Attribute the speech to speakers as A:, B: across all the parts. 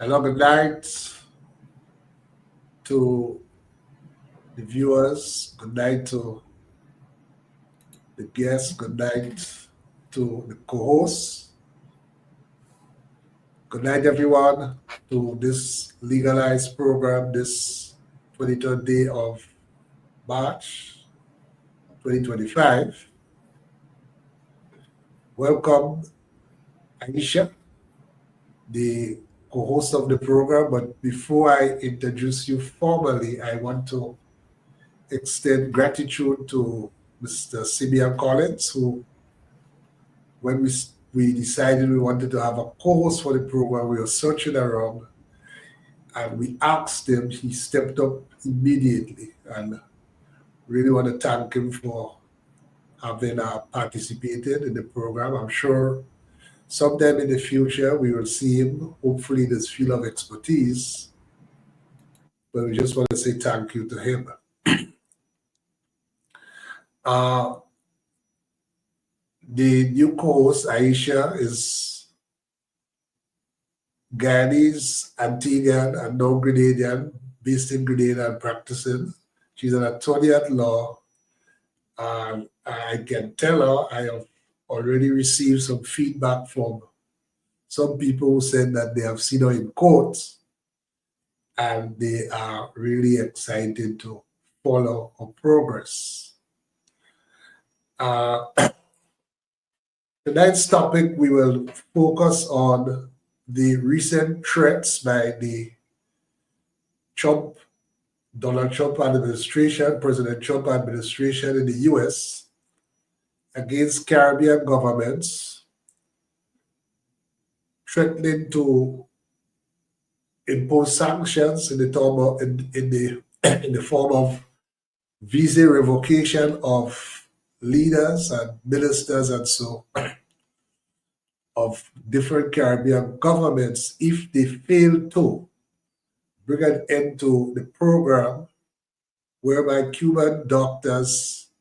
A: Hello, good night to the viewers. Good night to the guests. Good night to the co-hosts. Good night, everyone, to this legalized program this 23rd day of March 2025. Welcome, Aisha, the co-host of the program. But before I introduce you formally, I want to extend gratitude to Mr. Simeon Collins, who, when we decided we wanted to have a co-host for the program, we were searching around and we asked him. He stepped up immediately, and really want to thank him for having participated in the program. I'm sure sometime in the future we will see him, hopefully in this field of expertise. But we just want to say thank you to him. The new co-host, Aisha, is Guyanese, Antiguan, and now Grenadian, based in Grenada and practicing. She's an attorney at law. And I can tell her I have already received some feedback from some people who said that they have seen her in court and they are really excited to follow her progress. Tonight's topic, we will focus on the recent threats by the Donald Trump administration, President Trump administration in the US against Caribbean governments, threatening to impose sanctions in the form of visa revocation of leaders and ministers and so of different Caribbean governments if they fail to bring an end to the program whereby Cuban doctors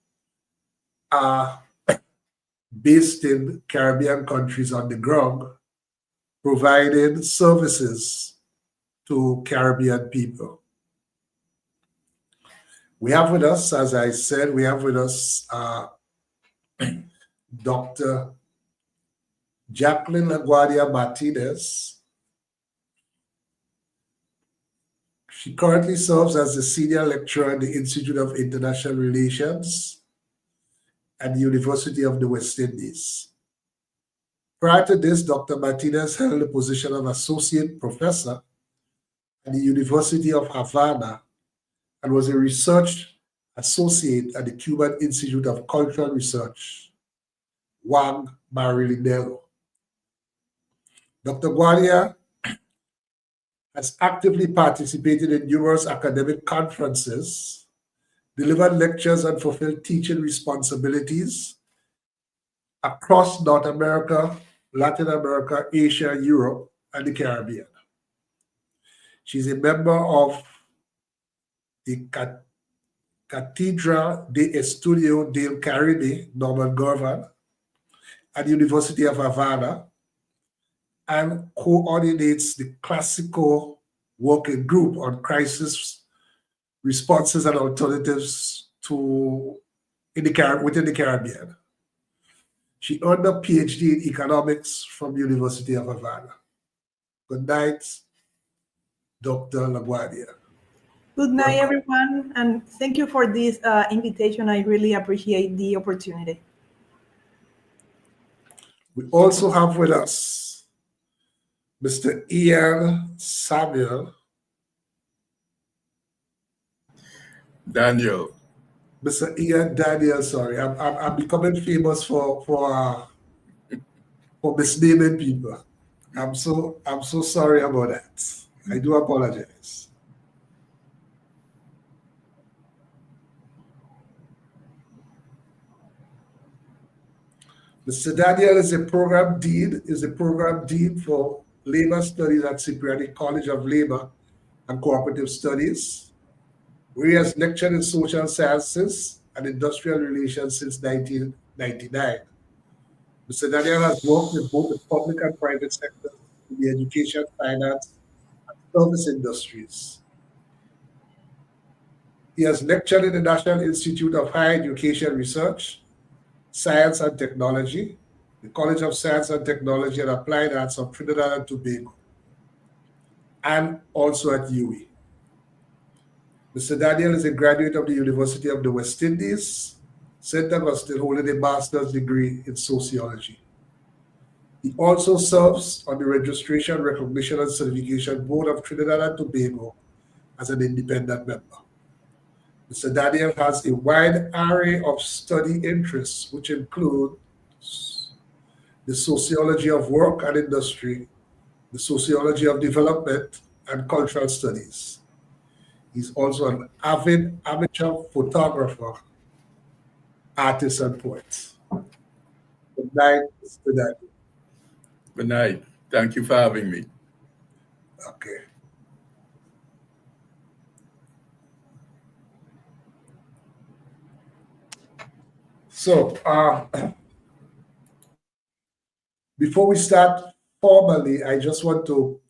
A: are based in Caribbean countries on the ground, providing services to Caribbean people. We have with us, as I said, we have with us Dr. Jacqueline Guardia Martinez. She currently serves as the senior lecturer at the Institute of International Relations at the University of the West Indies. Prior to this, Dr. Martinez held the position of associate professor at the University of Havana and was a research associate at the Cuban Institute of Cultural Research, Juan Marinello. Dr. Guardia has actively participated in numerous academic conferences, delivered lectures, and fulfilled teaching responsibilities across North America, Latin America, Asia, Europe, and the Caribbean. She's a member of the Cátedra de Estudio del Caribe, Norman Gervan, at the University of Havana, and coordinates the Classical Working Group on Crisis Responses and Alternatives within the Caribbean. She earned a PhD in economics from University of Havana. Good night, Dr. LaGuardia.
B: Good night, everyone, and thank you for this invitation. I really appreciate the opportunity.
A: We also have with us Mr. Ian Samuel.
C: Daniel.
A: Mr. Ian Daniel, sorry. I'm becoming famous for misnaming people. I'm so sorry about that. I do apologize. Mr. Daniel is a program dean for labor studies at Cipriani College of Labor and Cooperative Studies, where he has lectured in social sciences and industrial relations since 1999. Mr. Daniel has worked in both the public and private sectors in the education, finance, service industries. He has lectured in the National Institute of Higher Education Research, Science and Technology, the College of Science and Technology and Applied Arts of Trinidad and Tobago, and also at UWI. Mr. Daniel is a graduate of the University of the West Indies, St. Augustine, holding a master's degree in sociology. He also serves on the Registration, Recognition and Certification Board of Trinidad and Tobago as an independent member. Mr. Daniel has a wide array of study interests, which include the sociology of work and industry, the sociology of development, and cultural studies. He's also an avid amateur photographer, artist, and poet. Good night, Mr. Daniel.
C: Good night. Thank you for having me.
A: Okay. So, before we start formally, I just want to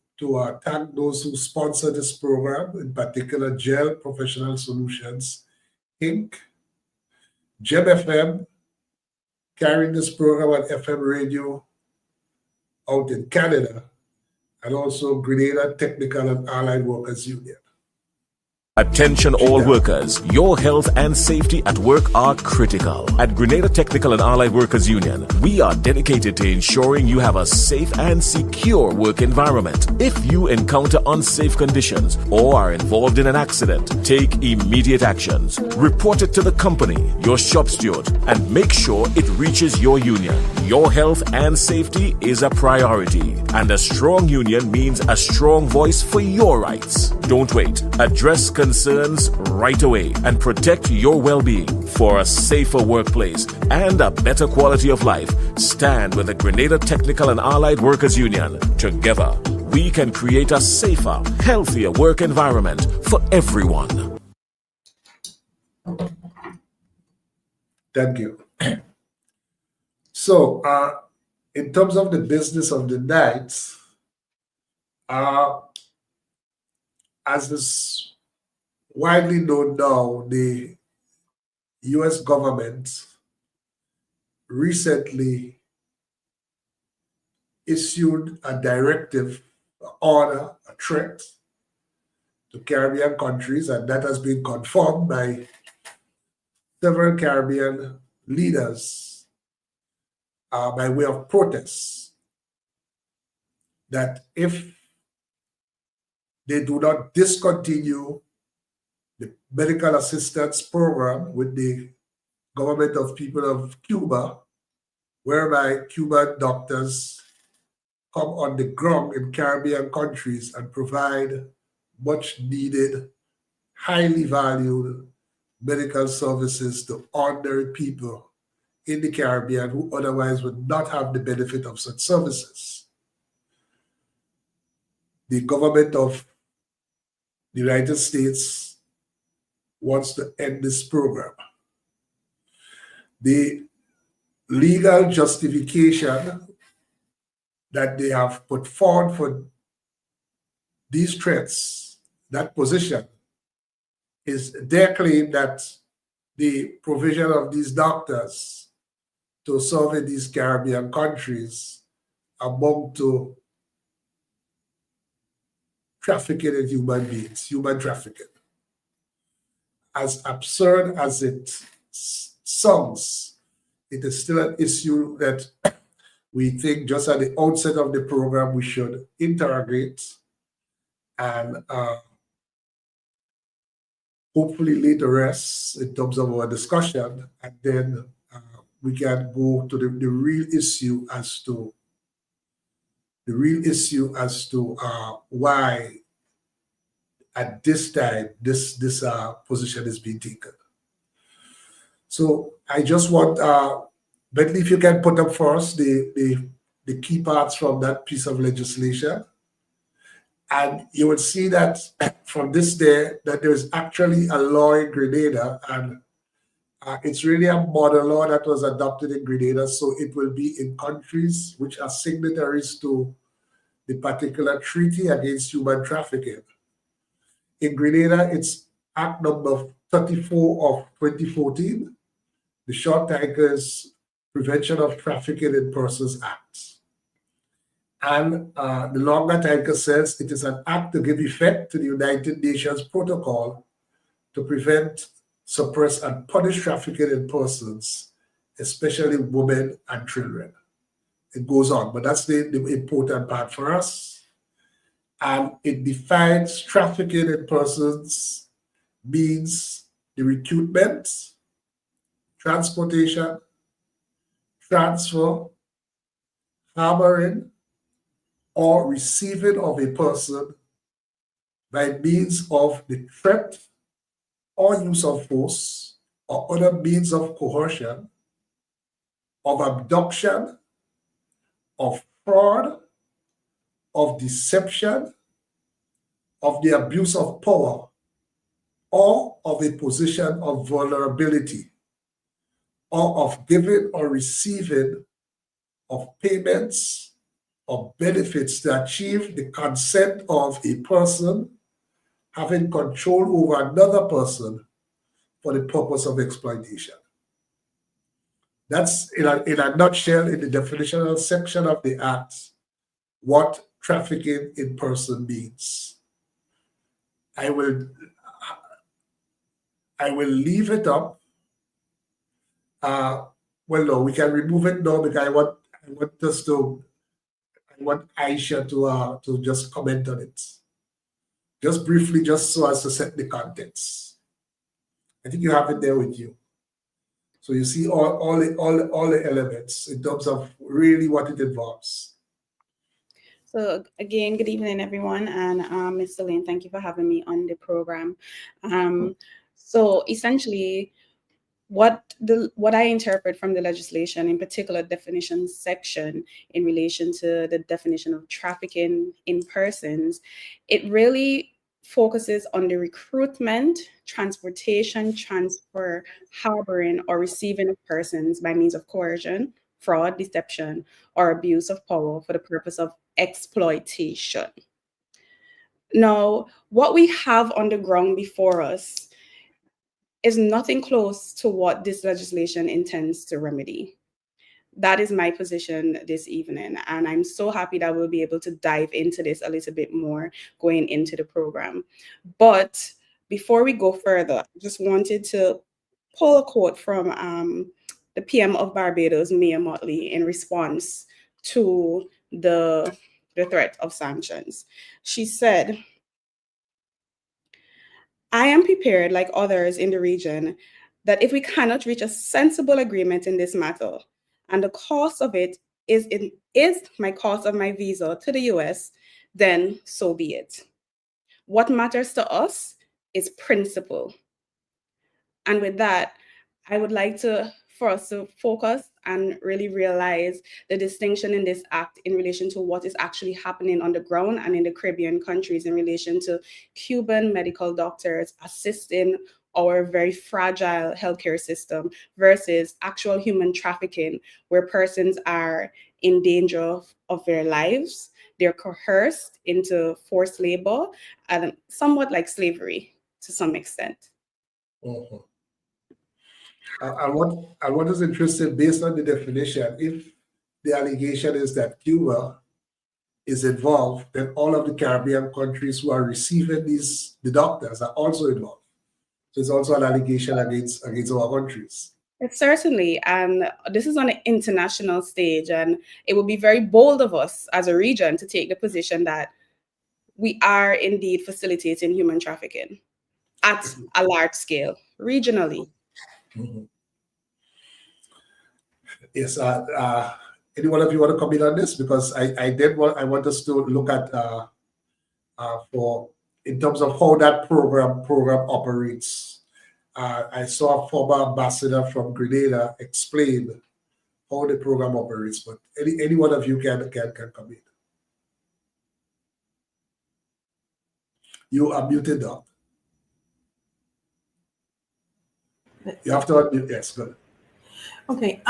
A: thank those who sponsor this program, in particular GEL Professional Solutions, Inc., GEM FM, carrying this program on FM radio out in Canada, and also Grenada Technical and Allied Workers Union.
D: Attention all workers, your health and safety at work are critical. At Grenada Technical and Allied Workers Union, we are dedicated to ensuring you have a safe and secure work environment. If you encounter unsafe conditions or are involved in an accident, take immediate actions. Report it to the company, your shop steward, and make sure it reaches your union. Your health and safety is a priority, and a strong union means a strong voice for your rights. Don't wait. Address concerns right away and protect your well-being. For a safer workplace and a better quality of life, stand with the Grenada Technical and Allied Workers Union. Together, we can create a safer, healthier work environment for everyone.
A: Thank you. So, in terms of the business of the night, as is widely known now, the US government recently issued a directive, order, a threat to Caribbean countries, and that has been confirmed by several Caribbean leaders by way of protests, that if they do not discontinue the medical assistance program with the government of people of Cuba, whereby Cuban doctors come on the ground in Caribbean countries and provide much needed, highly valued medical services to ordinary people in the Caribbean who otherwise would not have the benefit of such services. The government of the United States wants to end this program. The legal justification that they have put forward for these threats, that position, is their claim that the provision of these doctors to serve in these Caribbean countries amount to trafficking in human beings, human trafficking. As absurd as it sounds, it is still an issue that we think just at the outset of the program we should interrogate and hopefully lay to rest in terms of our discussion, and then we can go to the real issue as to why at this time this position is being taken. So I just want Bentley, if you can put up for us the key parts from that piece of legislation. And you will see that from this day that there is actually a law in Grenada, and it's really a model law that was adopted in Grenada. So it will be in countries which are signatories to the particular treaty against human trafficking. In Grenada, it's Act number 34 of 2014, the Short Tankers Prevention of Trafficking in Persons Act. And the longer tanker says it is an act to give effect to the United Nations Protocol to prevent, suppress, and punish trafficking in persons, especially women and children. It goes on, but that's the important part for us. And it defines trafficking in persons means the recruitment, transportation, transfer, harboring, or receiving of a person by means of the threat or use of force or other means of coercion, of abduction, of fraud, of deception, of the abuse of power, or of a position of vulnerability, or of giving or receiving of payments or benefits to achieve the consent of a person having control over another person for the purpose of exploitation. That's, in a nutshell, in the definitional section of the Act, what trafficking in person means. I will leave it up. Well, no, we can remove it now because I want Aisha to just comment on it. Just briefly, just so as to set the context. I think you have it there with you. So you see all the elements in terms of really what it involves.
E: So again, good evening, everyone. And Mr. Layne, thank you for having me on the program. So essentially, what I interpret from the legislation, in particular definitions section in relation to the definition of trafficking in persons, it really focuses on the recruitment, transportation, transfer, harboring, or receiving of persons by means of coercion, fraud, deception, or abuse of power for the purpose of exploitation. Now, what we have on the ground before us is nothing close to what this legislation intends to remedy. That is my position this evening, and I'm so happy that we'll be able to dive into this a little bit more going into the program. But before we go further, I just wanted to pull a quote from the PM of Barbados, Mia Motley, in response to the threat of sanctions. She said, "I am prepared, like others in the region, that if we cannot reach a sensible agreement in this matter, and the cost of it is my cost of my visa to the US, then so be it. What matters to us is principle." And with that, I would like for us to focus and really realize the distinction in this act in relation to what is actually happening on the ground and in the Caribbean countries in relation to Cuban medical doctors assisting our very fragile healthcare system versus actual human trafficking, where persons are in danger of their lives. They're coerced into forced labor and somewhat like slavery to some extent.
A: Mm-hmm. And what is interesting, based on the definition, if the allegation is that Cuba is involved, then all of the Caribbean countries who are receiving the doctors are also involved. So it's also an allegation against our countries.
E: It's certainly, and this is on an international stage, and it would be very bold of us as a region to take the position that we are indeed facilitating human trafficking at a large scale, regionally.
A: Mm-hmm. Yes. Any one of you want to comment on this? Because I want us to look at in terms of how that program operates. I saw a former ambassador from Grenada explain how the program operates, but any one of you can comment. You are muted, Doc. You have to unmute. Yes, good.
B: Okay.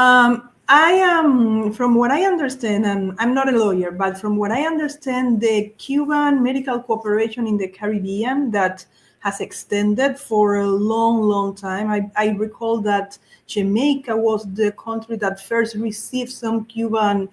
B: I am, from what I understand, and I'm not a lawyer, but from what I understand, the Cuban medical cooperation in the Caribbean that has extended for a long, long time. I recall that Jamaica was the country that first received some Cuban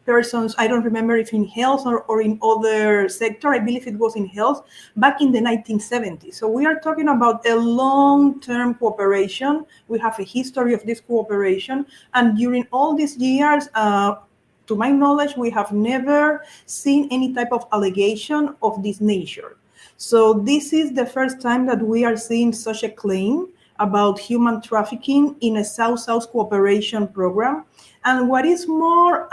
B: persons. I don't remember if in health or in other sector. I believe it was in health back in the 1970s. So we are talking about a long-term cooperation. We have a history of this cooperation. And during all these years, to my knowledge, we have never seen any type of allegation of this nature. So this is the first time that we are seeing such a claim about human trafficking in a South-South cooperation program. And what is more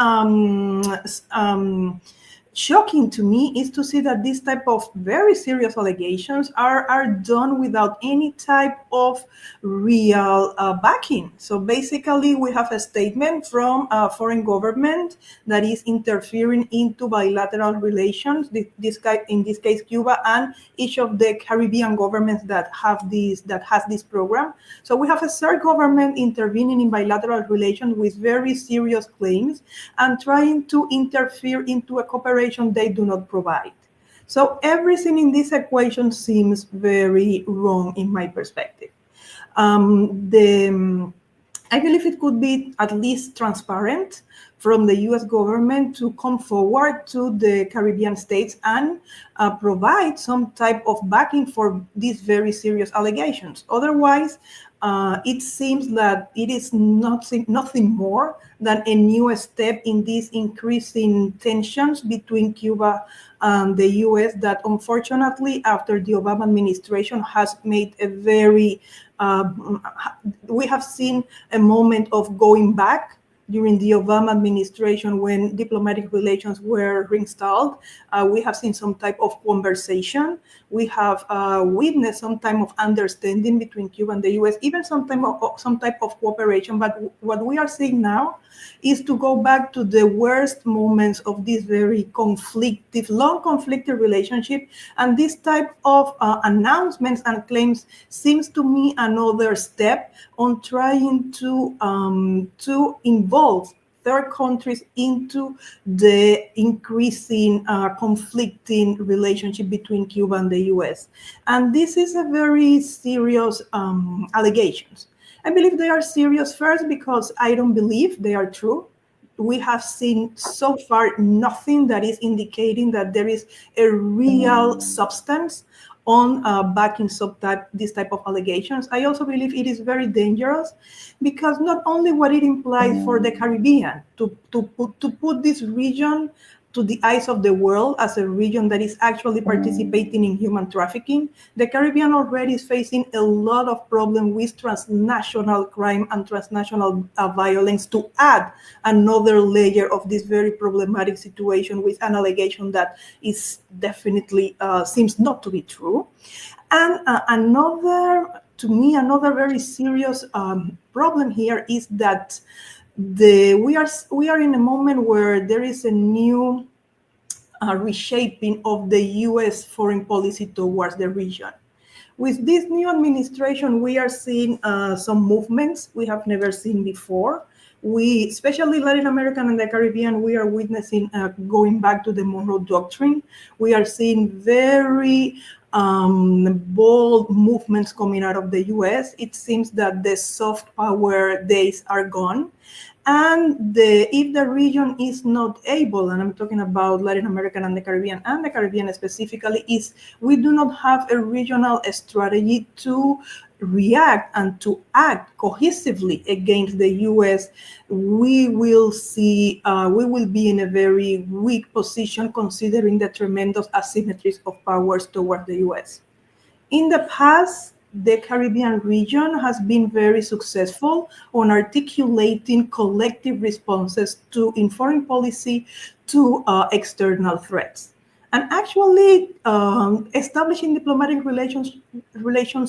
B: shocking to me is to see that this type of very serious allegations are done without any type of real backing. So basically, we have a statement from a foreign government that is interfering into bilateral relations. In this case, Cuba and each of the Caribbean governments that has this program. So we have a third government intervening in bilateral relations with very serious claims and trying to interfere into a cooperation they do not provide. So everything in this equation seems very wrong in my perspective. I believe it could be at least transparent from the US government to come forward to the Caribbean states and provide some type of backing for these very serious allegations. Otherwise, it seems that it is nothing more than a new step in these increasing tensions between Cuba and the US that unfortunately after the Obama administration has made a very, we have seen a moment of going back during the Obama administration when diplomatic relations were reinstalled. We have seen some type of conversation. We have witnessed some type of understanding between Cuba and the US, even some type of cooperation. But what we are seeing now is to go back to the worst moments of this very long conflicted relationship. And this type of announcements and claims seems to me another step on trying to involve third countries into the increasing conflicting relationship between Cuba and the US. And this is a very serious allegations. I believe they are serious first because I don't believe they are true. We have seen so far nothing that is indicating that there is a real substance on backing this type of allegations. I also believe it is very dangerous because not only what it implies for the Caribbean to put this region to the eyes of the world as a region that is actually participating in human trafficking. The Caribbean already is facing a lot of problems with transnational crime and transnational violence to add another layer of this very problematic situation with an allegation that is definitely seems not to be true. And another very serious problem here is that we are in a moment where there is a new reshaping of the U.S. foreign policy towards the region. With this new administration, we are seeing some movements we have never seen before. We, especially Latin America and the Caribbean, we are witnessing going back to the Monroe Doctrine. We are seeing very bold movements coming out of the US. It seems that the soft power days are gone. And if the region is not able, and I'm talking about Latin America and the Caribbean specifically, is we do not have a regional strategy to react and to act cohesively against the US, we will be in a very weak position considering the tremendous asymmetries of powers toward the US. In the past, the Caribbean region has been very successful on articulating collective responses in foreign policy to external threats. And actually, establishing diplomatic relations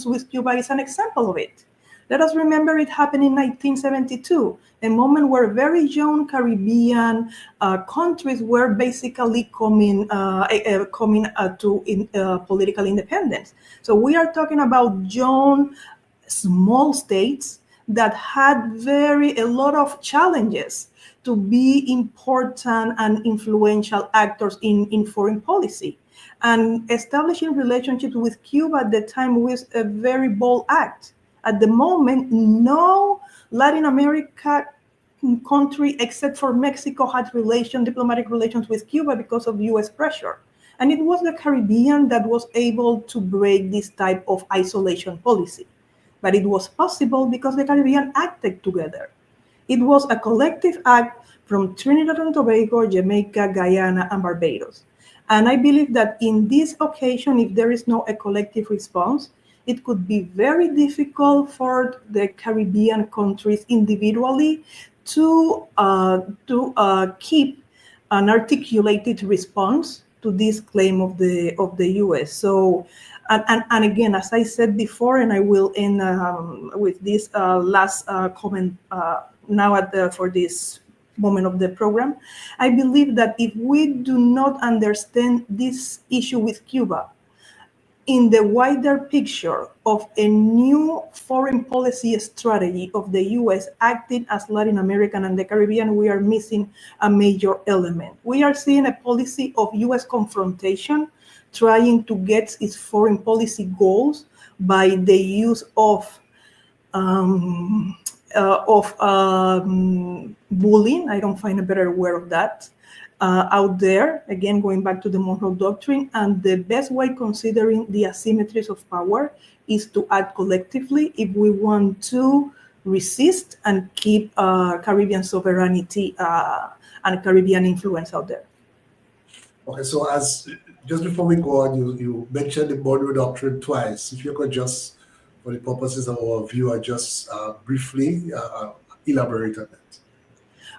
B: with Cuba is an example of it. Let us remember it happened in 1972, a moment where very young Caribbean countries were basically coming to political independence. So we are talking about young, small states that had a lot of challenges to be important and influential actors in foreign policy. And establishing relationships with Cuba at the time was a very bold act. At the moment, no Latin America country except for Mexico had diplomatic relations with Cuba because of US pressure. And it was the Caribbean that was able to break this type of isolation policy. But it was possible because the Caribbean acted together. It was a collective act from Trinidad and Tobago, Jamaica, Guyana, and Barbados. And I believe that in this occasion, if there is no a collective response, it could be very difficult for the Caribbean countries individually to keep an articulated response to this claim of the U.S. So, and again, as I said before, and I will end with this last comment now for this moment of the program, I believe that if we do not understand this issue with Cuba in the wider picture of a new foreign policy strategy of the U.S. acting as Latin American and the Caribbean, we are missing a major element. We are seeing a policy of U.S. confrontation, trying to get its foreign policy goals by the use of bullying. I don't find a better word of that. Out there, again, going back to the Monroe Doctrine, and the best way, considering the asymmetries of power, is to act collectively if we want to resist and keep Caribbean sovereignty and Caribbean influence out there.
A: Okay, so just before we go on, you mentioned the Monroe Doctrine twice. If you could just, for the purposes of our viewer, just briefly elaborate on that.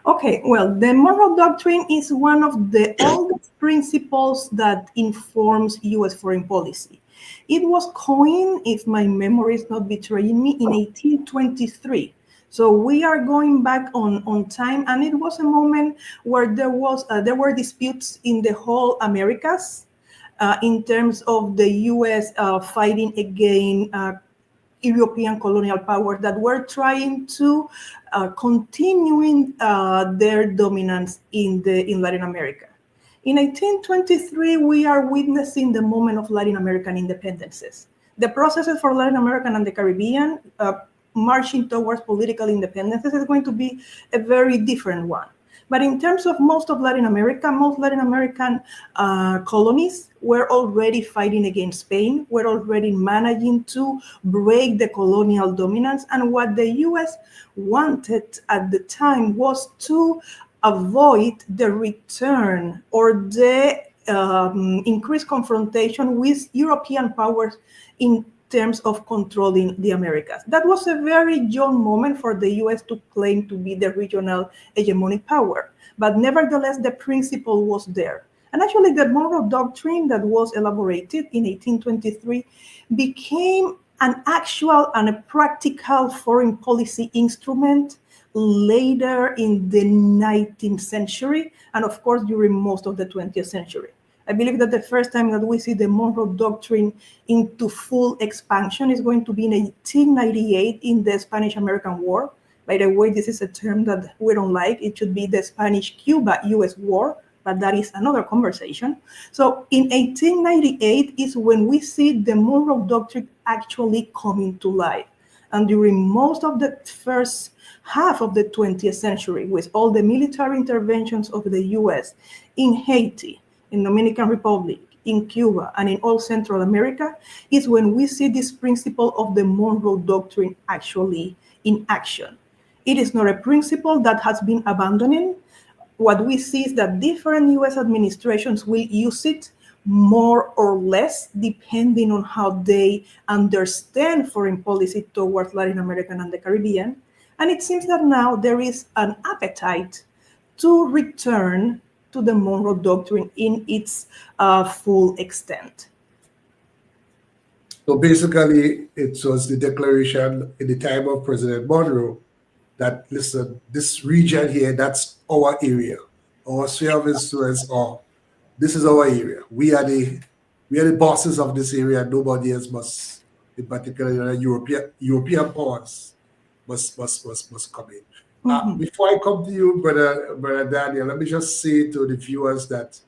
B: Okay, well, the Monroe Doctrine is one of the oldest principles that informs U.S. foreign policy. It was coined, if my memory is not betraying me, in 1823. So we are going back on time, and it was a moment where there were disputes in the whole Americas in terms of the U.S. Fighting against European colonial powers that were trying to continuing their dominance in Latin America. In 1823, we are witnessing the moment of Latin American independences. The processes for Latin American and the Caribbean marching towards political independences is going to be a very different one. But in terms of most Latin American colonies were already fighting against Spain, were already managing to break the colonial dominance. And what the US wanted at the time was to avoid the return or the increased confrontation with European powers in terms of controlling the Americas. That was a very young moment for the US to claim to be the regional hegemonic power. But nevertheless, the principle was there. And actually, the Monroe Doctrine that was elaborated in 1823 became an actual and a practical foreign policy instrument later in the 19th century, and of course, during most of the 20th century. I believe that the first time that we see the Monroe Doctrine into full expansion is going to be in 1898 in the Spanish-American War. By the way, this is a term that we don't like. It should be the Spanish-Cuba-US War, but that is another conversation. So in 1898 is when we see the Monroe Doctrine actually coming to life. And during most of the first half of the 20th century, with all the military interventions of the US in Haiti, in Dominican Republic, in Cuba, and in all Central America, is when we see this principle of the Monroe Doctrine actually in action. It is not a principle that has been abandoning. What we see is that different US administrations will use it more or less, depending on how they understand foreign policy towards Latin America and the Caribbean. And it seems that now there is an appetite to return to the Monroe Doctrine in its full extent.
A: So basically, it was the declaration in the time of President Monroe that, listen, this region here, that's our area, our sphere of influence, or this is our area. We are the bosses of this area. Nobody else must, in particular, European powers, must come in. Before I come to you, brother Daniel, let me just say to the viewers that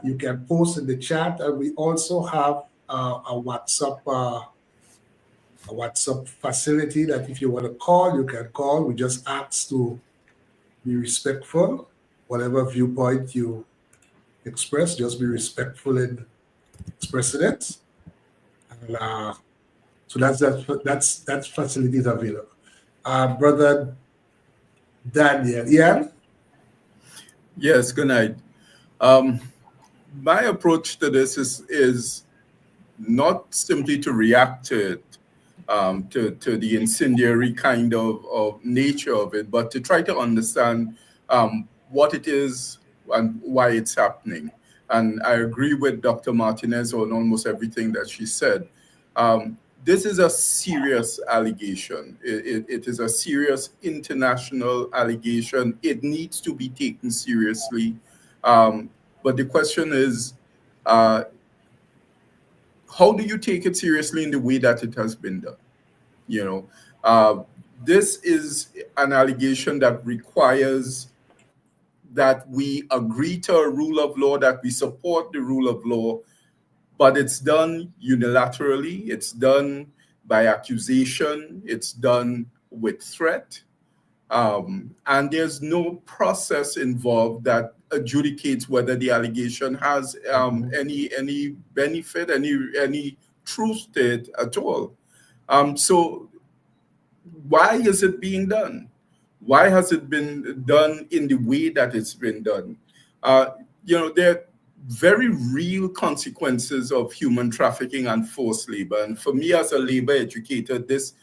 A: you can post in the chat, and we also have a WhatsApp facility that if you want to call, you can call. We just ask to be respectful. Whatever viewpoint you express, just be respectful in expressing it. And so that's facilities available. Brother Daniel, yeah?
C: Yes, good night. My approach to this is not simply to react to it, to the incendiary kind of nature of it, but to try to understand what it is and why it's happening. And I agree with Dr. Martinez on almost everything that she said. This is a serious allegation. It is a serious international allegation. It needs to be taken seriously. But the question is, how do you take it seriously in the way that it has been done? You know, this is an allegation that requires that we agree to a rule of law, that we support the rule of law, but it's done unilaterally. It's done by accusation. It's done with threat. And there's no process involved that adjudicates whether the allegation has any benefit, any truth to it at all. So why is it being done? Why has it been done in the way that it's been done? There are very real consequences of human trafficking and forced labor. And for me as a labor educator, this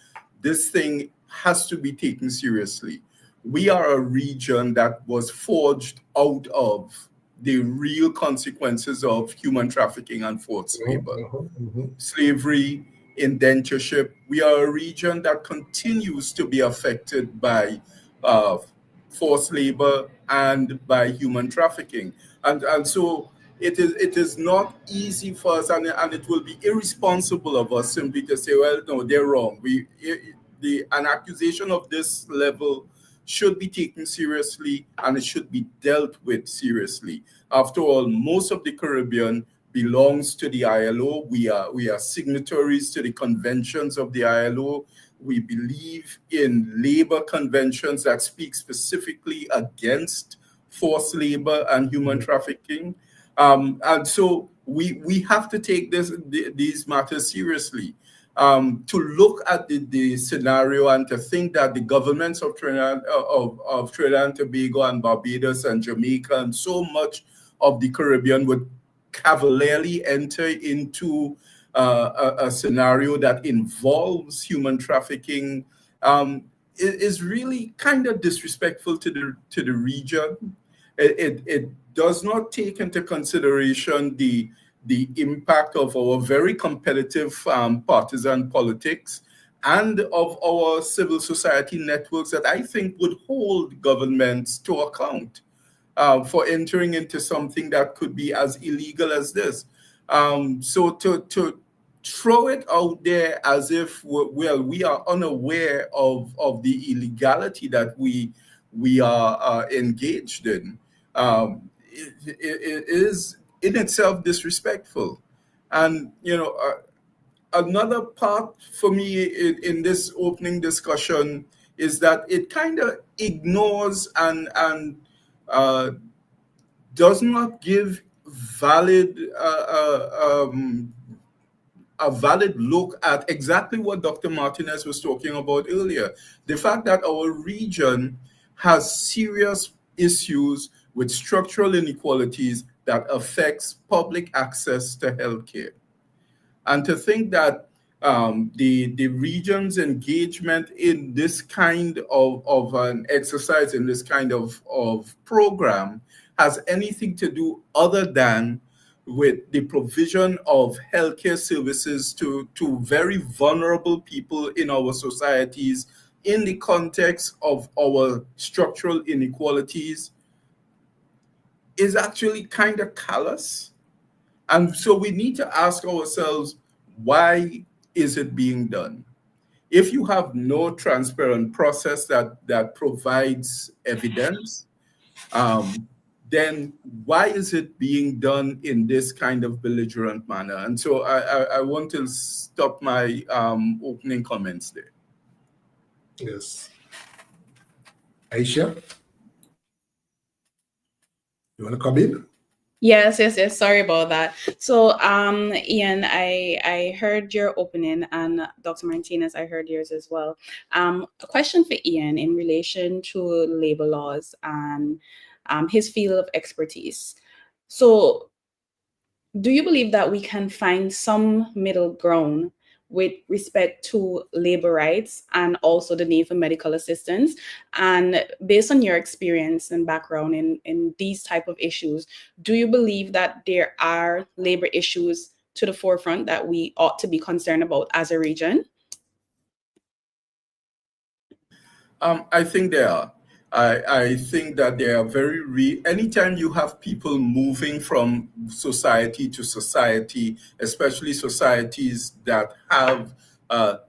C: thing has to be taken seriously. We are a region that was forged out of the real consequences of human trafficking and forced labor. Slavery, indentureship. We are a region that continues to be affected by forced labor and by human trafficking. And so it is not easy for us, and it will be irresponsible of us simply to say, well, no, they're wrong. An accusation of this level should be taken seriously, and it should be dealt with seriously. After all, most of the Caribbean belongs to the ILO. We are signatories to the conventions of the ILO. We believe in labor conventions that speak specifically against forced labor and human trafficking. And so we have to take these matters seriously. To look at the scenario and to think that the governments of Trinidad and Tobago and Barbados and Jamaica and so much of the Caribbean would cavalierly enter into a scenario that involves human trafficking is really kind of disrespectful to the region. It does not take into consideration the impact of our very competitive partisan politics and of our civil society networks that I think would hold governments to account for entering into something that could be as illegal as this. So to throw it out there as if, we are unaware of the illegality that we are engaged in, it is in itself disrespectful. And, another part for me in this opening discussion is that it kind of ignores and does not give a valid look at exactly what Dr. Martinez was talking about earlier. The fact that our region has serious issues with structural inequalities that affects public access to healthcare. And to think that the region's engagement in this kind of an exercise, in this kind of program, has anything to do other than with the provision of healthcare services to very vulnerable people in our societies in the context of our structural inequalities is actually kind of callous. And so we need to ask ourselves, why is it being done? If you have no transparent process that provides evidence, then why is it being done in this kind of belligerent manner? And so I want to stop my opening comments there.
A: Yes. Aisha, you want to come in?
E: Yes. Sorry about that. So, Ian, I heard your opening, and Dr. Martinez, I heard yours as well. A question for Ian in relation to labor laws and his field of expertise. So, do you believe that we can find some middle ground with respect to labor rights and also the need for medical assistance? And based on your experience and background in these type of issues, do you believe that there are labor issues to the forefront that we ought to be concerned about as a region?
C: I think there are. I think that they are very real. Anytime you have people moving from society to society, especially societies that have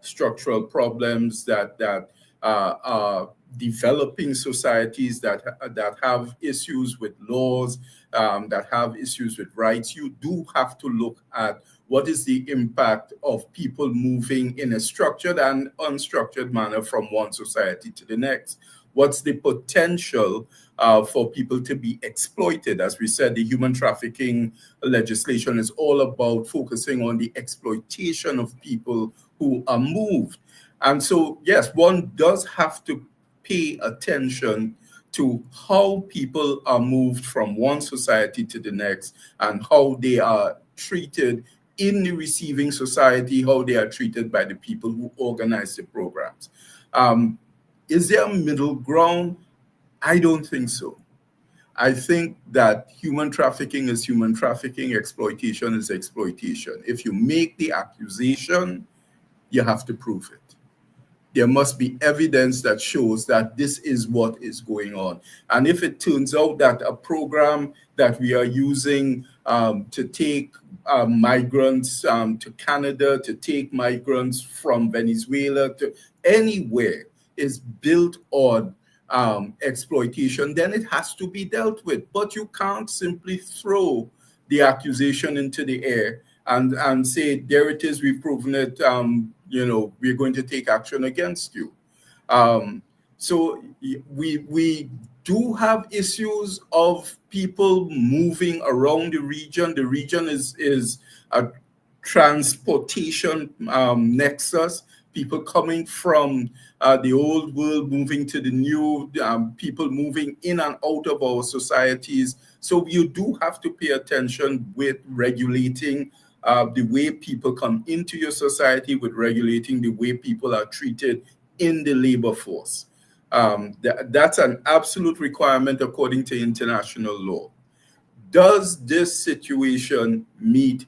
C: structural problems, that are developing societies that have issues with laws, that have issues with rights, you do have to look at what is the impact of people moving in a structured and unstructured manner from one society to the next. What's the potential for people to be exploited? As we said, the human trafficking legislation is all about focusing on the exploitation of people who are moved. And so, yes, one does have to pay attention to how people are moved from one society to the next and how they are treated in the receiving society, how they are treated by the people who organize the programs. Is there a middle ground? I don't think so. I think that human trafficking is human trafficking, exploitation is exploitation. If you make the accusation, you have to prove it. There must be evidence that shows that this is what is going on. And if it turns out that a program that we are using to take migrants to Canada, to take migrants from Venezuela to anywhere is built on exploitation, then it has to be dealt with. But you can't simply throw the accusation into the air and say, there it is, we've proven it, we're going to take action against you. So we do have issues of people moving around the region. The region is a transportation nexus. People coming from the old world, moving to the new, people moving in and out of our societies. So you do have to pay attention with regulating the way people come into your society, with regulating the way people are treated in the labor force. That's an absolute requirement according to international law. Does this situation meet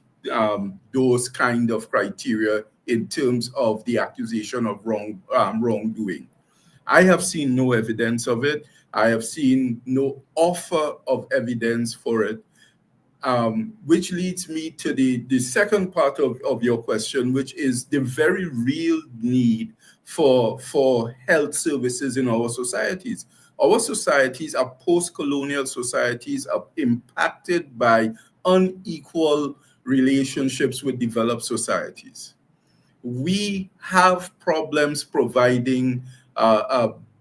C: those kind of criteria in terms of the accusation of wrongdoing? I have seen no evidence of it. I have seen no offer of evidence for it. Which leads me to the second part of your question, which is the very real need for health services in our societies. Our societies are post-colonial societies, are impacted by unequal relationships with developed societies. We have problems providing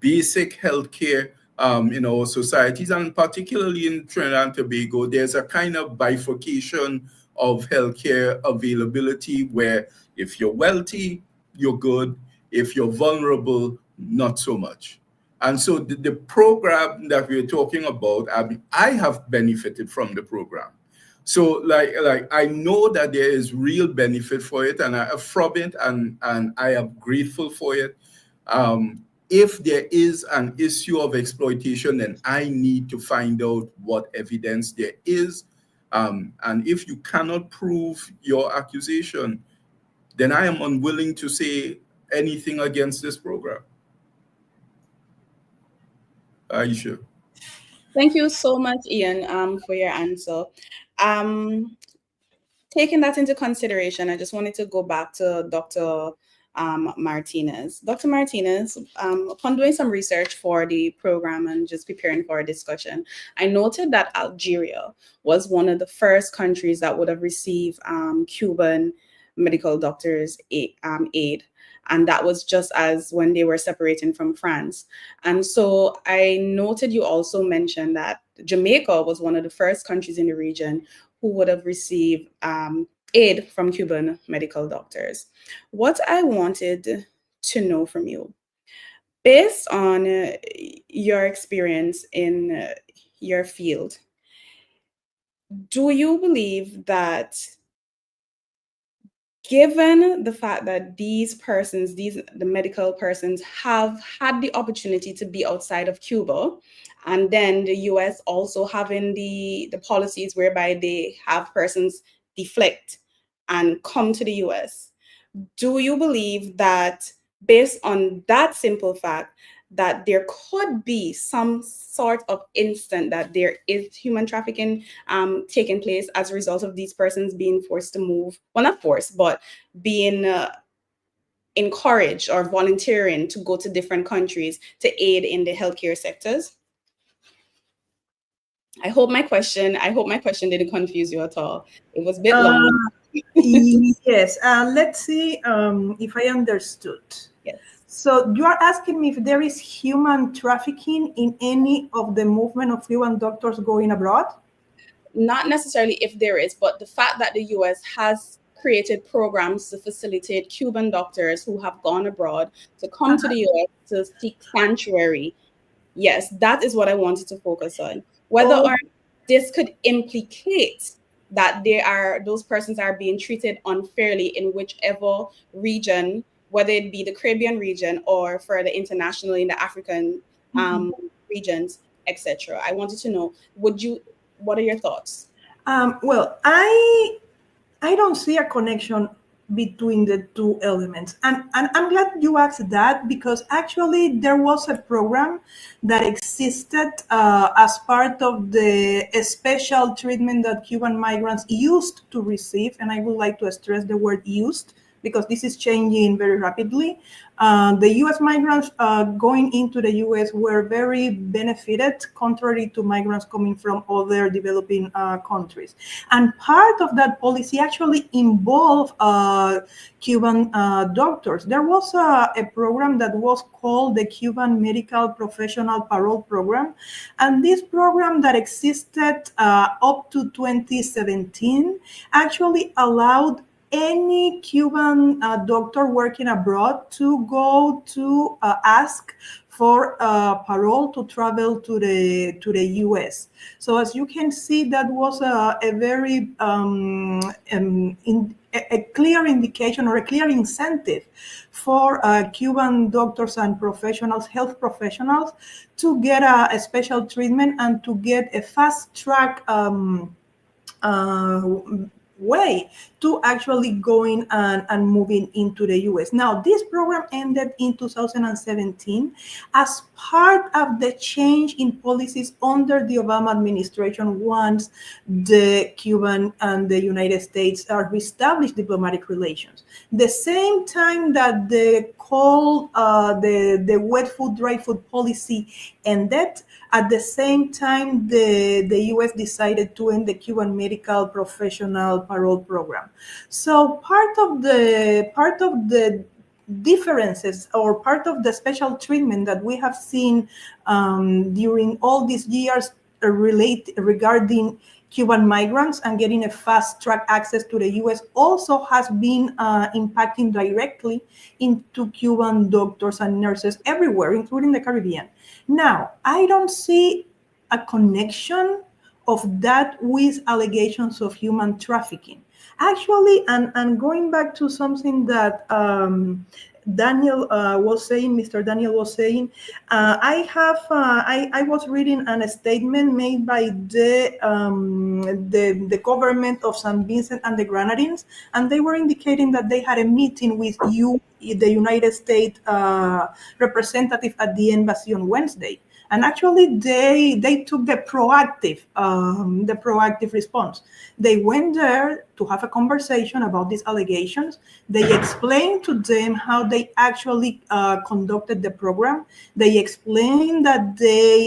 C: basic health care in our societies, and particularly in Trinidad and Tobago, there's a kind of bifurcation of healthcare availability where if you're wealthy, you're good. If you're vulnerable, not so much. And so the program that we're talking about, I have benefited from the program. So like I know that there is real benefit for it, and from it, and I am grateful for it. If there is an issue of exploitation, then I need to find out what evidence there is. And if you cannot prove your accusation, then I am unwilling to say anything against this program. Aisha.
E: Thank you so much, Ian, for your answer. Taking that into consideration, I just wanted to go back to Dr. Martinez. Dr. Martinez, upon doing some research for the program and just preparing for a discussion, I noted that Algeria was one of the first countries that would have received Cuban medical doctors aid. And that was just as when they were separating from France. And so I noted you also mentioned that Jamaica was one of the first countries in the region who would have received aid from Cuban medical doctors. What I wanted to know from you, based on your experience in your field, do you believe that, given the fact that these persons, the medical persons, have had the opportunity to be outside of Cuba, and then the US also having the policies whereby they have persons deflect and come to the US, do you believe that, based on that simple fact, that there could be some sort of instant that there is human trafficking taking place as a result of these persons being forced to move, well, not forced, but being encouraged or volunteering to go to different countries to aid in the healthcare sectors? I hope my question didn't confuse you at all. It was a bit long.
B: Yes, let's see if I understood.
E: Yes.
B: So you are asking me if there is human trafficking in any of the movement of Cuban doctors going abroad?
E: Not necessarily if there is, but the fact that the US has created programs to facilitate Cuban doctors who have gone abroad to come to the US to seek sanctuary. Yes, that is what I wanted to focus on. Whether or this could implicate that those persons are being treated unfairly in whichever region, whether it be the Caribbean region or further internationally in the African regions, etc. I wanted to know, what are your thoughts?
B: Well, I don't see a connection between the two elements. And I'm glad you asked that, because actually there was a program that existed as part of the special treatment that Cuban migrants used to receive. And I would like to stress the word used, because this is changing very rapidly. The US migrants going into the US were very benefited, contrary to migrants coming from other developing countries. And part of that policy actually involved Cuban doctors. There was a program that was called the Cuban Medical Professional Parole Program. And this program that existed up to 2017 actually allowed any Cuban doctor working abroad to go to ask for parole to travel to the US. So as you can see, that was a very a clear indication or a clear incentive for Cuban doctors and professionals, health professionals, to get a special treatment and to get a fast track way to actually going and moving into the US. Now, this program ended in 2017 as part of the change in policies under the Obama administration once the Cuban and the United States reestablished diplomatic relations. The same time that the wet food, dry food policy ended, at the same time, the US decided to end the Cuban Medical Professional Parole Program. So part of the differences, or part of the special treatment that we have seen during all these years regarding Cuban migrants and getting a fast track access to the US, also has been impacting directly into Cuban doctors and nurses everywhere, including the Caribbean. Now, I don't see a connection of that with allegations of human trafficking. Actually, and going back to something that Daniel was saying, Mr. Daniel was saying, I was reading a statement made by the government of St. Vincent and the Grenadines, and they were indicating that they had a meeting with the United States representative at the embassy on Wednesday. And actually, they took the proactive response. They went there to have a conversation about these allegations. They explained to them how they actually conducted the program. They explained that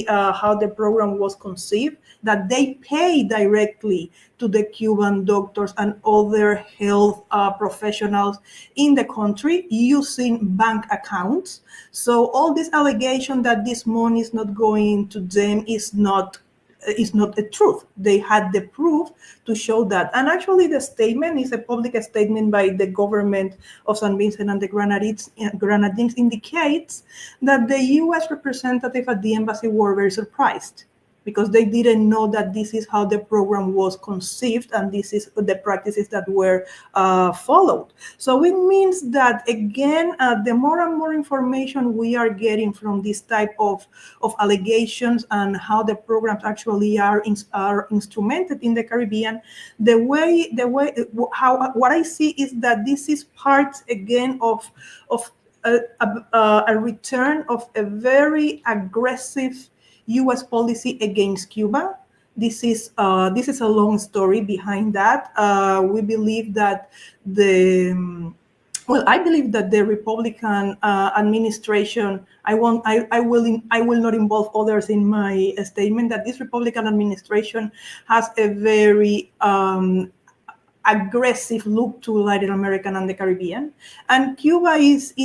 B: how the program was conceived, that they pay directly to the Cuban doctors and other health professionals in the country using bank accounts. So all this allegation that this money is not going to them is not the truth. They had the proof to show that. And actually the statement is a public statement by the government of San Vincent and the Grenadines indicates that the U.S. representative at the embassy were very surprised, because they didn't know that this is how the program was conceived and this is the practices that were followed. So it means that, again, the more and more information we are getting from this type of allegations and how the programs actually are instrumented in the Caribbean, what I see is that this is part, again, of a return of a very aggressive U.S. policy against Cuba. This is a long story behind that. We believe that I believe that the Republican administration. I will not involve others in my statement. That this Republican administration has a very aggressive look to Latin America and the Caribbean, and Cuba is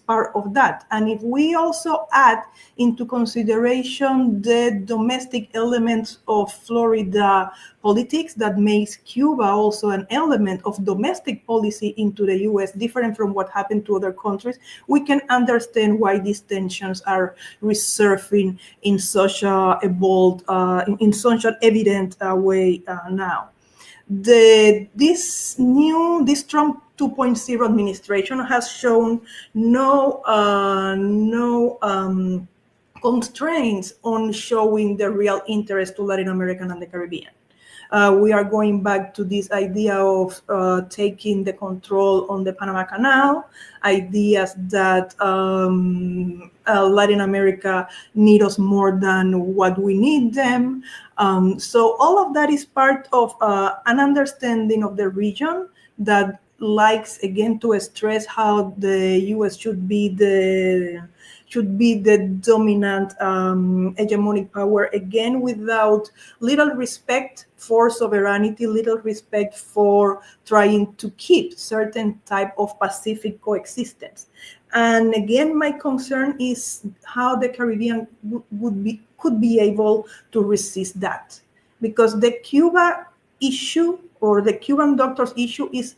B: part of that. And if we also add into consideration the domestic elements of Florida politics, that makes Cuba also an element of domestic policy into the U.S., different from what happened to other countries, we can understand why these tensions are resurfacing in such a bold, in such an evident way now. This Trump 2.0 administration has shown no constraints on showing the real interest to Latin America and the Caribbean. We are going back to this idea of taking the control on the Panama Canal, ideas that Latin America need us more than what we need them. So all of that is part of an understanding of the region that likes, again, to stress how the U.S. should be the dominant hegemonic power, again, without little respect for sovereignty, little respect for trying to keep certain type of Pacific coexistence. And again, my concern is how the Caribbean could be able to resist that, because the Cuba issue or the Cuban doctors issue is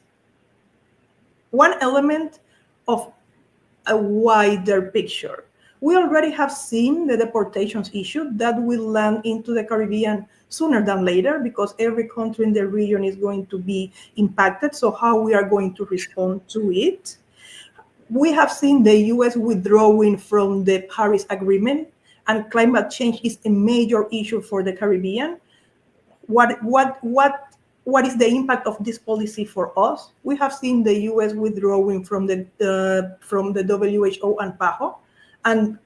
B: one element of a wider picture. We already have seen the deportations issue that will land into the Caribbean sooner than later, because every country in the region is going to be impacted. So how we are going to respond to it? We have seen the U.S. withdrawing from the Paris Agreement, and climate change is a major issue for the Caribbean. What is the impact of this policy for us? We have seen the U.S. withdrawing from the WHO and PAHO, and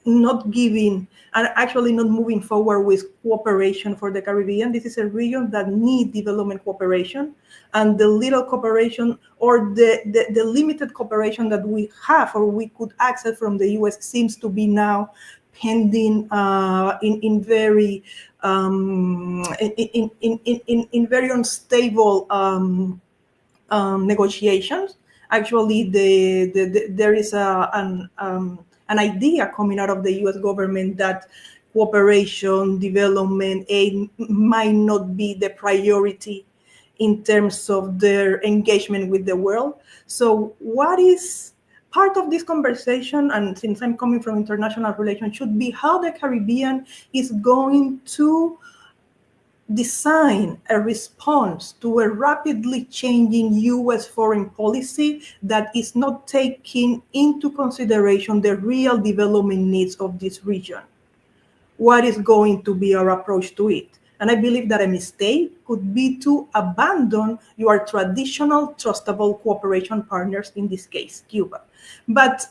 B: not giving, and actually not moving forward with cooperation for the Caribbean. This is a region that needs development cooperation, and the little cooperation or the limited cooperation that we have or we could access from the U.S. seems to be now pending in very unstable negotiations. Actually, there is an idea coming out of the U.S. government that cooperation, development aid might not be the priority in terms of their engagement with the world. So what is part of this conversation, and since I'm coming from international relations, should be how the Caribbean is going to design a response to a rapidly changing U.S. foreign policy that is not taking into consideration the real development needs of this region. What is going to be our approach to it? And I believe that a mistake could be to abandon your traditional trustable cooperation partners, in this case, Cuba. But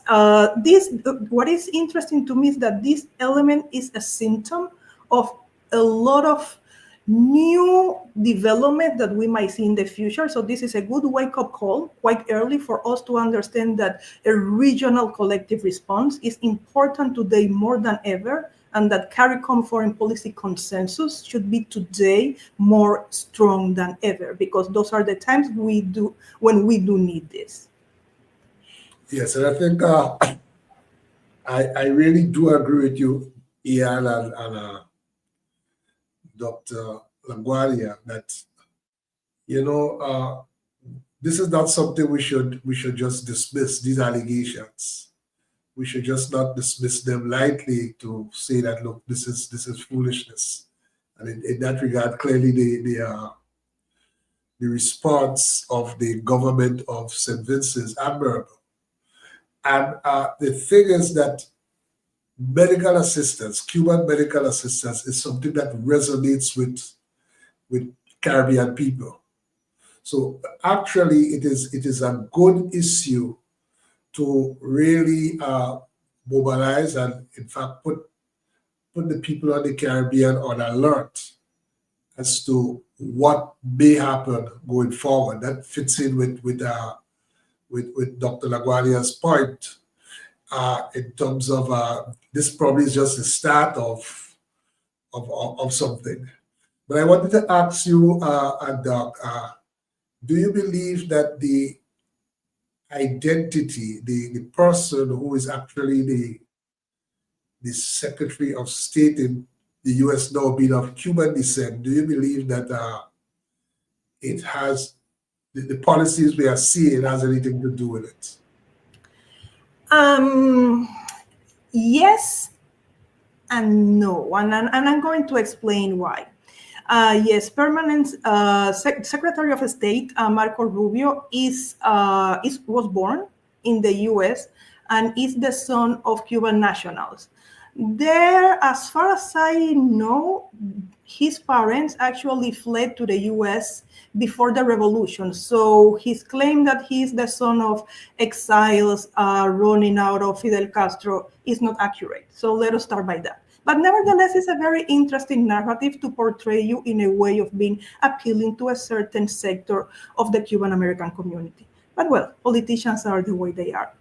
B: what is interesting to me is that this element is a symptom of a lot of new development that we might see in the future. So this is a good wake-up call quite early for us to understand that a regional collective response is important today more than ever, and that CARICOM foreign policy consensus should be today more strong than ever, because those are the times when we do need this.
A: Yes, and I think I really do agree with you, Ian and Dr. LaGuardia, that this is not something we should just dismiss, these allegations. We should just not dismiss them lightly to say that, look, this is foolishness. And in that regard, clearly the response of the government of St. Vincent's admirable. And the thing is that medical assistance, Cuban medical assistance, is something that resonates with Caribbean people. So actually, it is a good issue to really mobilize and, in fact, put the people of the Caribbean on alert as to what may happen going forward. That fits in with Dr. LaGuardia's point in terms of this probably is just the start of something. But I wanted to ask you, Doc, do you believe that the identity, the person who is actually the Secretary of State in the U.S. now being of Cuban descent, do you believe that it has the policies we are seeing has anything to do with it?
B: Yes and no, and I'm going to explain why. Yes, permanent Secretary of State Marco Rubio was born in the U.S. and is the son of Cuban nationals. There, as far as I know, his parents actually fled to the U.S. before the revolution. So his claim that he is the son of exiles running out of Fidel Castro is not accurate. So let us start by that. But nevertheless, it's a very interesting narrative to portray you in a way of being appealing to a certain sector of the Cuban American community. But well, politicians are the way they are.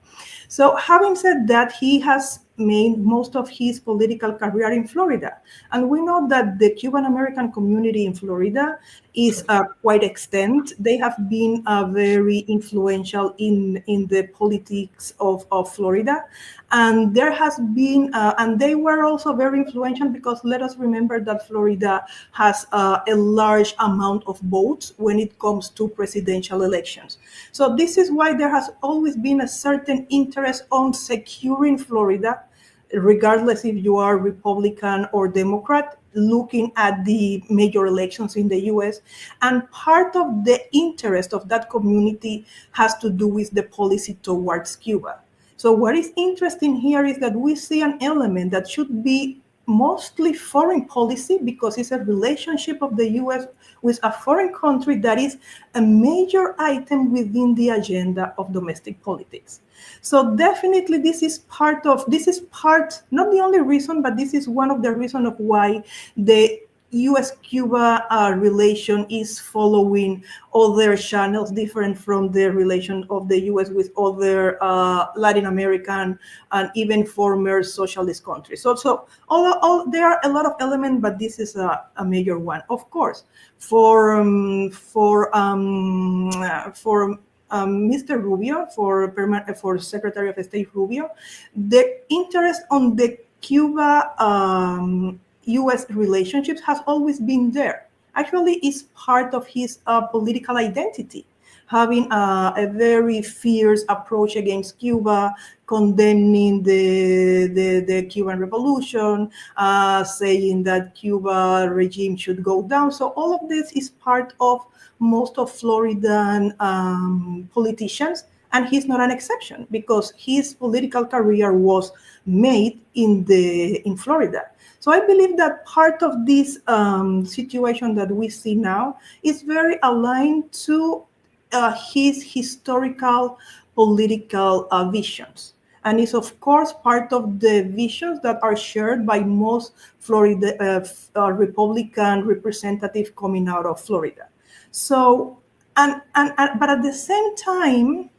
B: So having said that, he has made most of his political career in Florida. And we know that the Cuban American community in Florida is quite extent. They have been very influential in the politics of Florida. And there has been, and they were also very influential because let us remember that Florida has a large amount of votes when it comes to presidential elections. So this is why there has always been a certain interest on securing Florida, regardless if you are Republican or Democrat, looking at the major elections in the US. And part of the interest of that community has to do with the policy towards Cuba. So what is interesting here is that we see an element that should be mostly foreign policy because it's a relationship of the US with a foreign country that is a major item within the agenda of domestic politics. So definitely this is part, not the only reason, but this is one of the reasons of why the US-Cuba relation is following other channels different from the relation of the US with other Latin American and even former socialist countries. So there are a lot of elements, but this is a major one. Of course, for Mr. Rubio, for Secretary of State Rubio, the interest on the Cuba US relationships has always been there. Actually, it's part of his political identity, having a very fierce approach against Cuba, condemning the Cuban Revolution, saying that Cuba regime should go down. So all of this is part of most of Floridan politicians And he's not an exception because his political career was made in Florida. So I believe that part of this situation that we see now is very aligned to his historical political visions. And is, of course, part of the visions that are shared by most Florida Republican representatives coming out of Florida. So, but at the same time,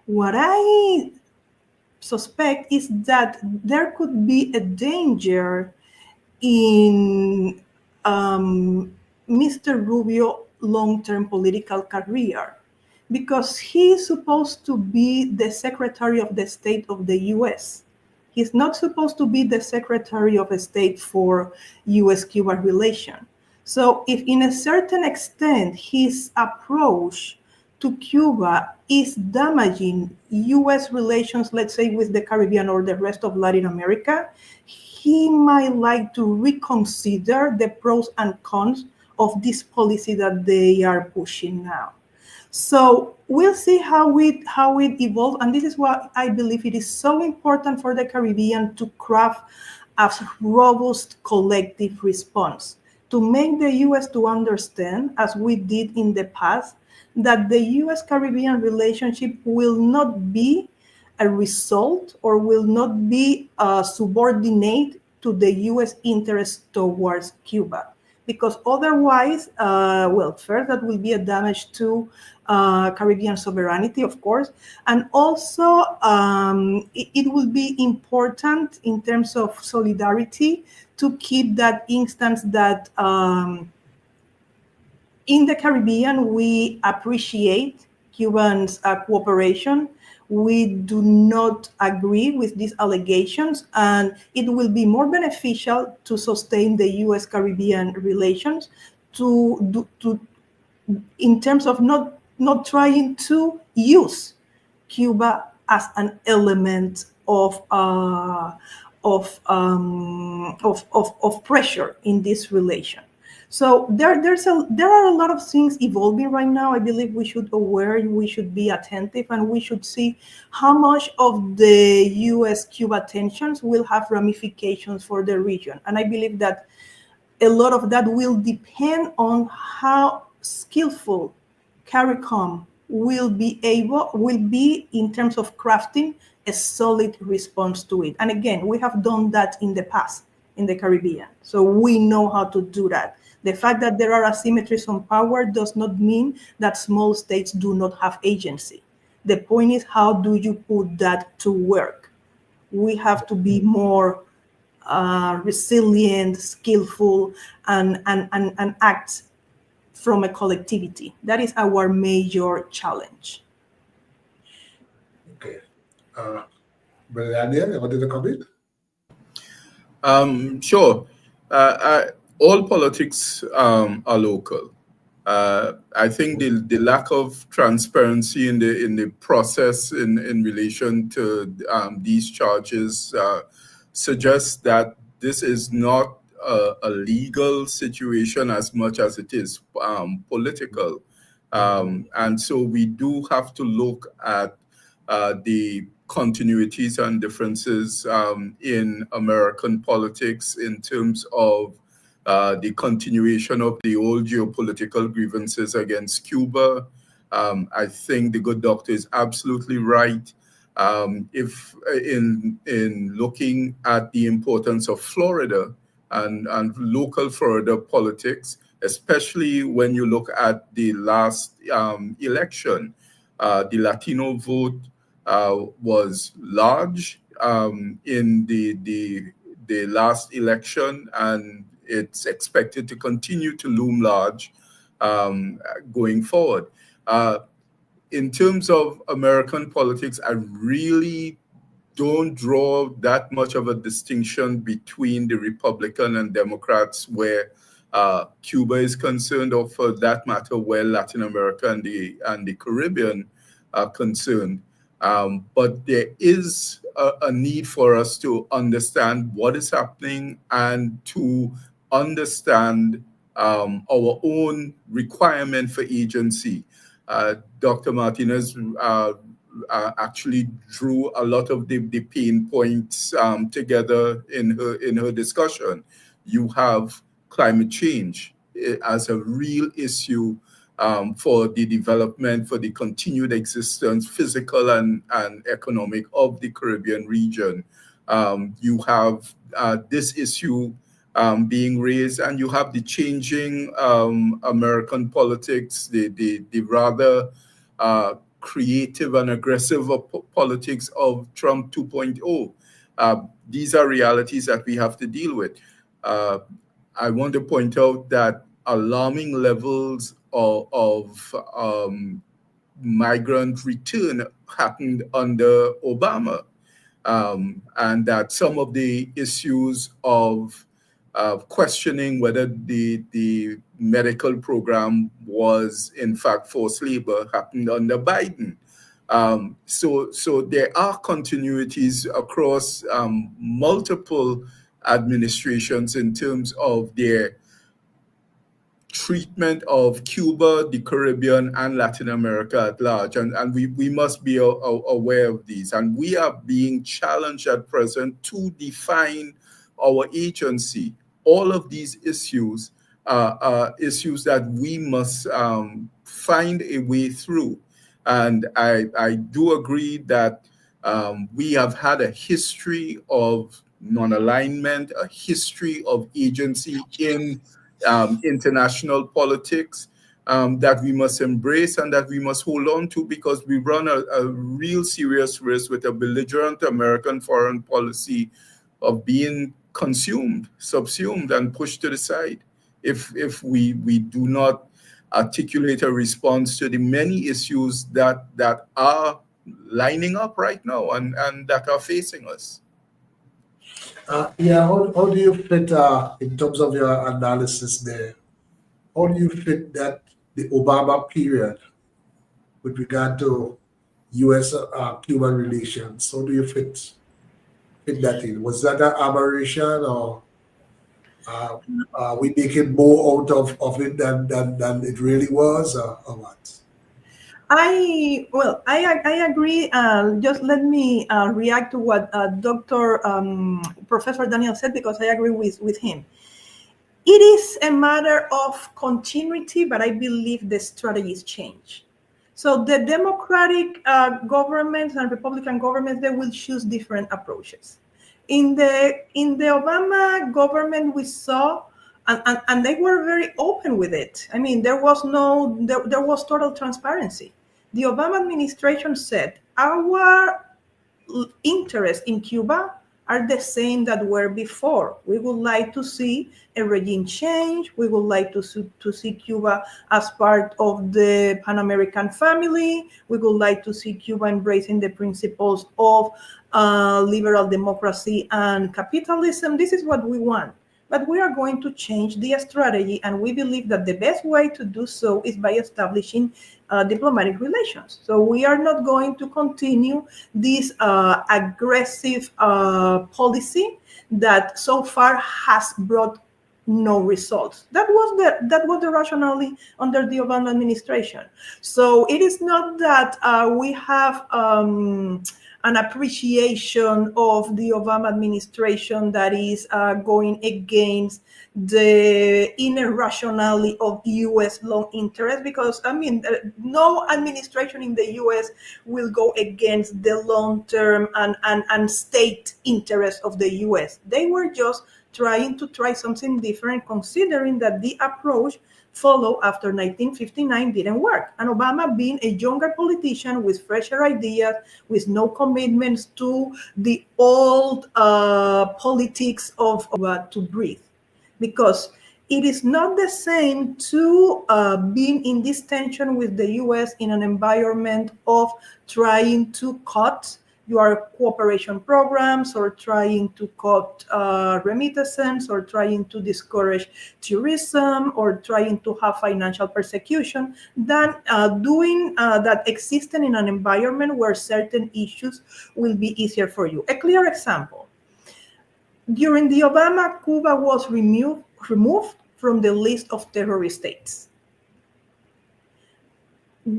B: what I suspect is that there could be a danger in Mr. Rubio long-term political career because he's supposed to be the Secretary of the State of the U.S. He's not supposed to be the Secretary of State for U.S.-Cuba relations. So if in a certain extent his approach to Cuba is damaging U.S. relations, let's say, with the Caribbean or the rest of Latin America, he might like to reconsider the pros and cons of this policy that they are pushing now. So we'll see how it evolves, and this is why I believe it is so important for the Caribbean to craft a robust collective response to make the U.S. to understand, as we did in the past, that the U.S.-Caribbean relationship will not be a result or will not be subordinate to the U.S. interest towards Cuba. Because otherwise, first, that will be a damage to Caribbean sovereignty, of course. And also, it will be important in terms of solidarity to keep that instance that in the Caribbean, we appreciate Cuban's cooperation. We do not agree with these allegations, and it will be more beneficial to sustain the U.S.-Caribbean relations in terms of not trying to use Cuba as an element of pressure in this relation. So there are a lot of things evolving right now. I believe we should be attentive, and we should see how much of the U.S.-Cuba tensions will have ramifications for the region. And I believe that a lot of that will depend on how skillful CARICOM will be in terms of crafting a solid response to it. And again, we have done that in the past in the Caribbean, so we know how to do that. The fact that there are asymmetries on power does not mean that small states do not have agency. The point is, how do you put that to work? We have to be more resilient, skillful, and act from a collectivity. That is our major challenge.
A: Okay. Brother Daniel, you wanted to comment?
C: Sure. All politics are local. I think the lack of transparency in the process in relation to these charges suggests that this is not a legal situation as much as it is political. And so we do have to look at the continuities and differences in American politics in terms of the continuation of the old geopolitical grievances against Cuba. I think the good doctor is absolutely right. If in looking at the importance of Florida and local Florida politics, especially when you look at the last election, the Latino vote was large in the last election, and it's expected to continue to loom large going forward. In terms of American politics, I really don't draw that much of a distinction between the Republican and Democrats where Cuba is concerned, or for that matter, where Latin America and the Caribbean are concerned. But there is a need for us to understand what is happening and to understand our own requirement for agency. Dr. Martinez actually drew a lot of the pain points together in her discussion. You have climate change as a real issue for the development, for the continued existence, physical and economic, of the Caribbean region. You have this issue being raised, and you have the changing American politics, the rather creative and aggressive politics of Trump 2.0. These are realities that we have to deal with. I want to point out that alarming levels of migrant return happened under Obama, and that some of the issues of questioning whether the medical program was in fact forced labor happened under Biden. So there are continuities across multiple administrations in terms of their treatment of Cuba, the Caribbean, and Latin America at large. And we must be aware of these. And we are being challenged at present to define our agency. All of these issues are issues that we must find a way through. And I do agree that we have had a history of non-alignment, a history of agency in international politics that we must embrace and that we must hold on to, because we run a real serious risk with a belligerent American foreign policy of being consumed, subsumed, and pushed to the side if we do not articulate a response to the many issues that are lining up right now and that are facing us.
A: How do you fit, in terms of your analysis there, how do you fit that, the Obama period, with regard to US-Cuban relations? How do you fit that in? Was that an aberration, or we making more out of it than it really was, or what?
B: I agree. Just let me react to what Dr. Professor Daniel said, because I agree with him. It is a matter of continuity, but I believe the strategies change. So the Democratic governments and Republican governments, they will choose different approaches. In the Obama government, we saw, and they were very open with it. I mean, there was total transparency. The Obama administration said, our interests in Cuba are the same that were before. We would like to see a regime change. We would like to see Cuba as part of the Pan-American family. We would like to see Cuba embracing the principles of liberal democracy and capitalism. This is what we want. But we are going to change the strategy, and we believe that the best way to do so is by establishing diplomatic relations. So we are not going to continue this aggressive policy that so far has brought no results. That was the rationale under the Obama administration. So it is not that we have an appreciation of the Obama administration that is going against the inner rationale of U.S. long interest, because, I mean, no administration in the U.S. will go against the long-term and state interest of the U.S. They were just trying something different, considering that the approach followed after 1959 didn't work. And Obama, being a younger politician with fresher ideas, with no commitments to the old politics of to breathe. Because it is not the same to being in this tension with the US in an environment of trying to cut your cooperation programs, or trying to cut remittances, or trying to discourage tourism, or trying to have financial persecution, than doing that, existing in an environment where certain issues will be easier for you. A clear example: during the Obama, Cuba was removed from the list of terrorist states.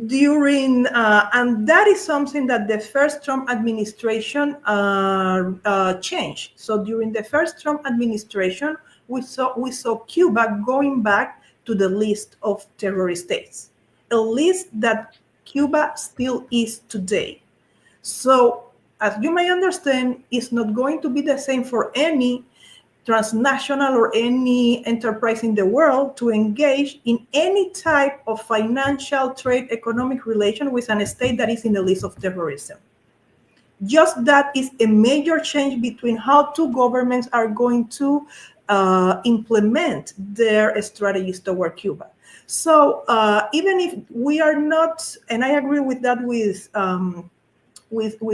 B: during, and that is something that the first Trump administration changed. So during the first Trump administration, we saw Cuba going back to the list of terrorist states, a list that Cuba still is today. So as you may understand, it's not going to be the same for any transnational or any enterprise in the world to engage in any type of financial, trade, economic relation with a state that is in the list of terrorism. Just that is a major change between how two governments are going to implement their strategies toward Cuba. So even if we are not, and I agree with that with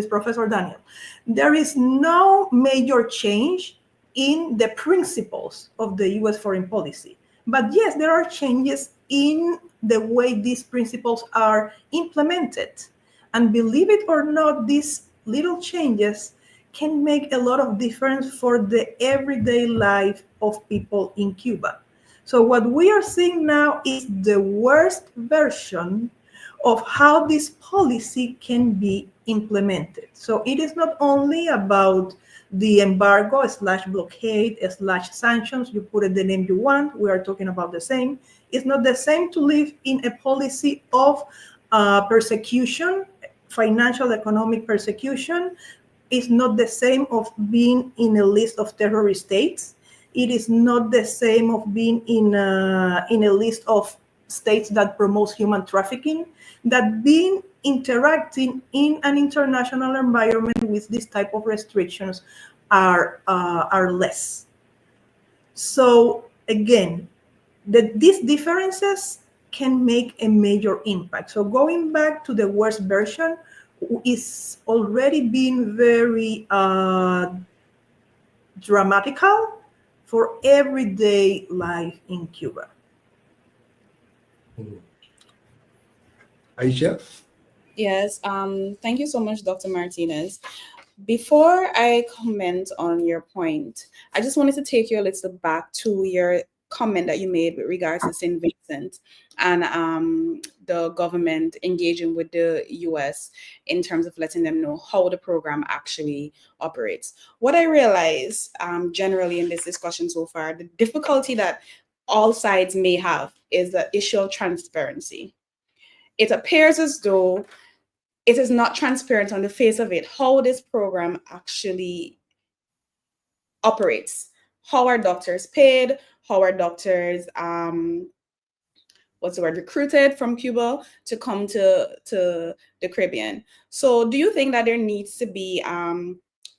B: Professor Daniel, there is no major change in the principles of the U.S. foreign policy. But yes, there are changes in the way these principles are implemented. And believe it or not, these little changes can make a lot of difference for the everyday life of people in Cuba. So what we are seeing now is the worst version of how this policy can be implemented. So it is not only about the embargo / blockade / sanctions, you put it the name you want, we are talking about the same. It's not the same to live in a policy of persecution, financial, economic persecution. It's not the same of being in a list of terrorist states. It is not the same of being in a list of states that promotes human trafficking, that being interacting in an international environment with this type of restrictions are less. So again, these differences can make a major impact. So going back to the worst version is already been very dramatical for everyday life in Cuba.
A: Aisha?
E: Yes, thank you so much, Dr. Martinez. Before I comment on your point, I just wanted to take you a little back to your comment that you made with regards to St. Vincent and the government engaging with the US in terms of letting them know how the program actually operates. What I realize generally in this discussion so far, the difficulty that all sides may have is the issue of transparency. It appears as though it is not transparent on the face of it how this program actually operates. How are doctors paid? How are doctors recruited from Cuba to come to the Caribbean? So do you think that there needs to be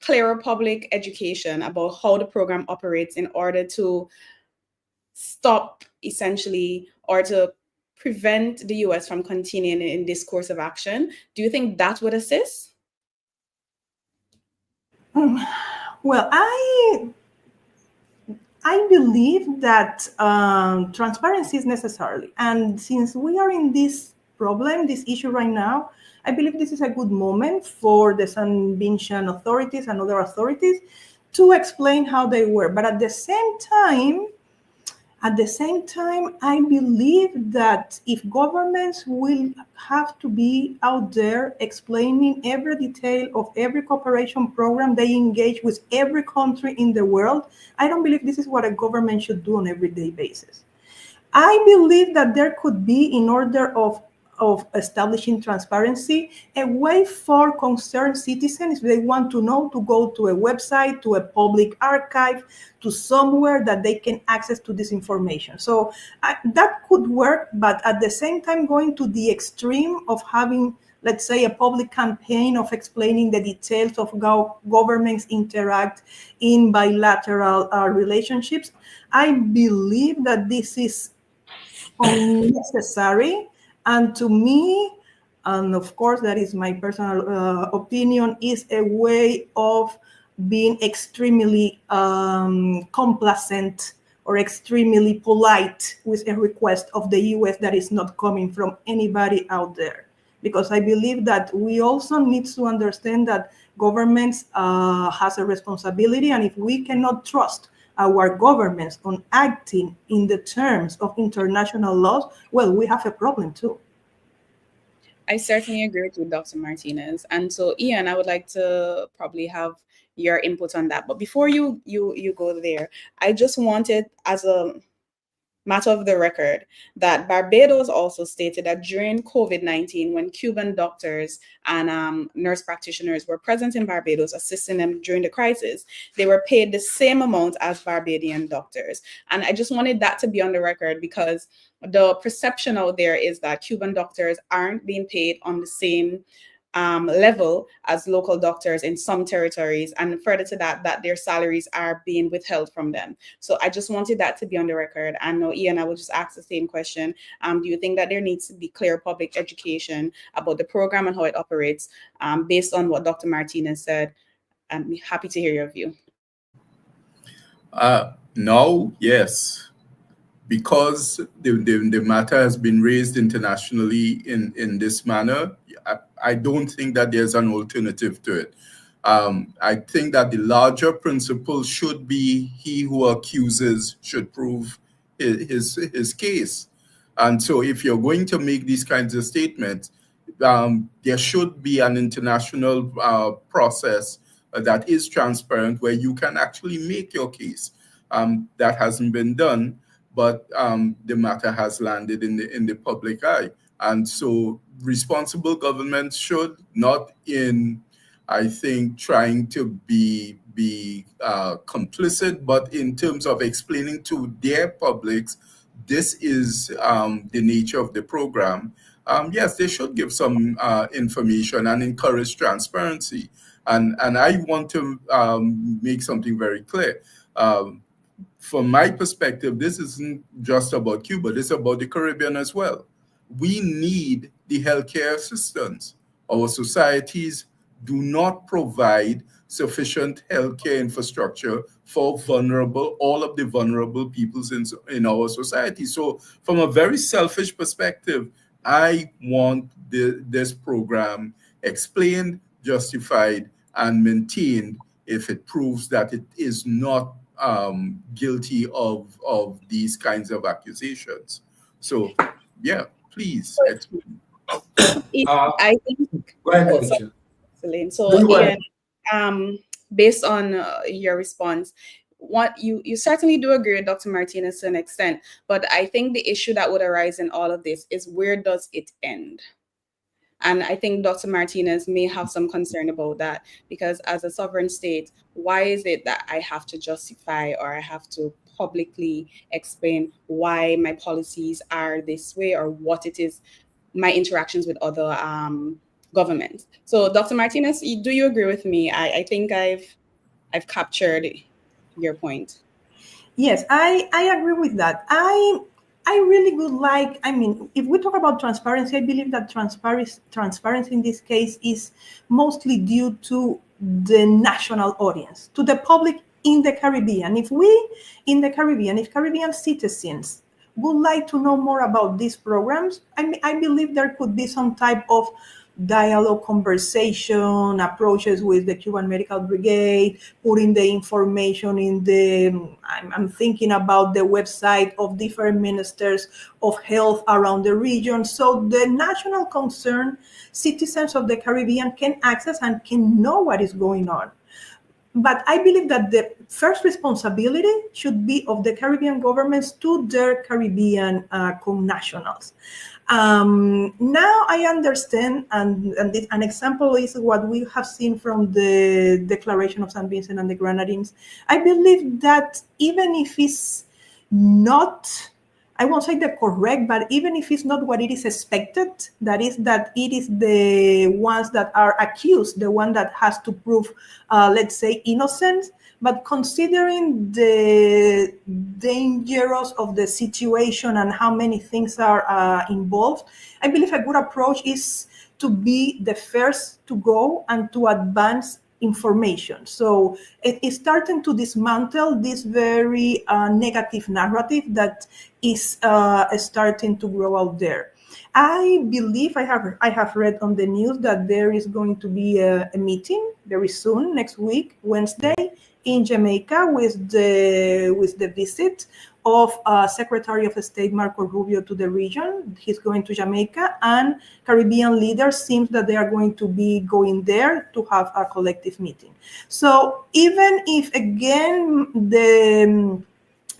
E: clearer public education about how the program operates in order to stop essentially, or to prevent the US from continuing in this course of action? Do you think that would assist?
B: Well, I believe that transparency is necessary. And since we are in this problem, this issue right now, I believe this is a good moment for the St. Vincent authorities and other authorities to explain how they work. But at the same time, I believe that if governments will have to be out there explaining every detail of every cooperation program they engage with every country in the world, I don't believe this is what a government should do on an everyday basis. I believe that there could be, in order of establishing transparency, a way for concerned citizens, if they want to know, to go to a website, to a public archive, to somewhere that they can access to this information. So that could work, but at the same time going to the extreme of having, let's say, a public campaign of explaining the details of how governments interact in bilateral relationships, I believe that this is unnecessary. And to me, and of course that is my personal opinion, is a way of being extremely complacent or extremely polite with a request of the US that is not coming from anybody out there. Because I believe that we also need to understand that governments has a responsibility, and if we cannot trust our governments on acting in the terms of international laws, well, we have a problem too.
E: I certainly agree with you, Dr. Martinez. And so, Ian, I would like to probably have your input on that. But before you go there, I just wanted, as a matter of the record, that Barbados also stated that during COVID-19, when Cuban doctors and nurse practitioners were present in Barbados assisting them during the crisis, they were paid the same amount as Barbadian doctors. And I just wanted that to be on the record, because the perception out there is that Cuban doctors aren't being paid on the same level as local doctors in some territories, and further to that, that their salaries are being withheld from them. So I just wanted that to be on the record. And now, Ian, I will just ask the same question. Do you think that there needs to be clear public education about the program and how it operates, based on what Dr. Martinez said? I'm happy to hear your view.
C: No, yes. Because the matter has been raised internationally in this manner, I don't think that there's an alternative to it. I think that the larger principle should be he who accuses should prove his case. And so if you're going to make these kinds of statements, there should be an international process that is transparent, where you can actually make your case. That hasn't been done, but the matter has landed in the public eye. And so responsible government should, not in, I think, trying to be complicit, but in terms of explaining to their publics, this is the nature of the program. Yes, they should give some information and encourage transparency. And I want to make something very clear. From my perspective, this isn't just about Cuba, this is about the Caribbean as well. We need the healthcare assistance. Our societies do not provide sufficient healthcare infrastructure for all of the vulnerable peoples in our society. So from a very selfish perspective, I want this program explained, justified, and maintained if it proves that it is not guilty of these kinds of accusations. So, yeah, please explain.
E: I think.
A: Go ahead,
E: Oh,
A: Aisha.
E: Excellent. So,
A: Go
E: Ian,
A: ahead.
E: based on your response, what you certainly do agree with Dr. Martinez to an extent, but I think the issue that would arise in all of this is, where does it end? And I think Dr. Martinez may have some concern about that, because as a sovereign state, why is it that I have to justify, or I have to publicly explain why my policies are this way, or what it is, my interactions with other governments? So, Dr. Martinez, do you agree with me? I think I've captured your point.
B: Yes, I agree with that. I really would like, I mean, if we talk about transparency, I believe that transparency in this case is mostly due to the national audience, to the public in the Caribbean. If Caribbean citizens would like to know more about these programs, I believe there could be some type of dialogue, conversation, approaches with the Cuban Medical Brigade, putting the information in the, I'm thinking about the website of different ministers of health around the region. So the national concern citizens of the Caribbean can access and can know what is going on. But I believe that the first responsibility should be of the Caribbean governments to their Caribbean connationals. Now I understand, and an example is what we have seen from the Declaration of St. Vincent and the Grenadines. I believe that even if it's not, I won't say the correct, but even if it's not what it is expected, that is that it is the ones that are accused, the one that has to prove, let's say, innocence. But considering the dangers of the situation and how many things are involved, I believe a good approach is to be the first to go and to advance information. So it is starting to dismantle this very negative narrative that is starting to grow out there. I believe I have read on the news that there is going to be a meeting very soon, next week, Wednesday, in Jamaica, with the visit of Secretary of State Marco Rubio to the region. He's going to Jamaica, and Caribbean leaders seems that they are going to be going there to have a collective meeting. So even if, again,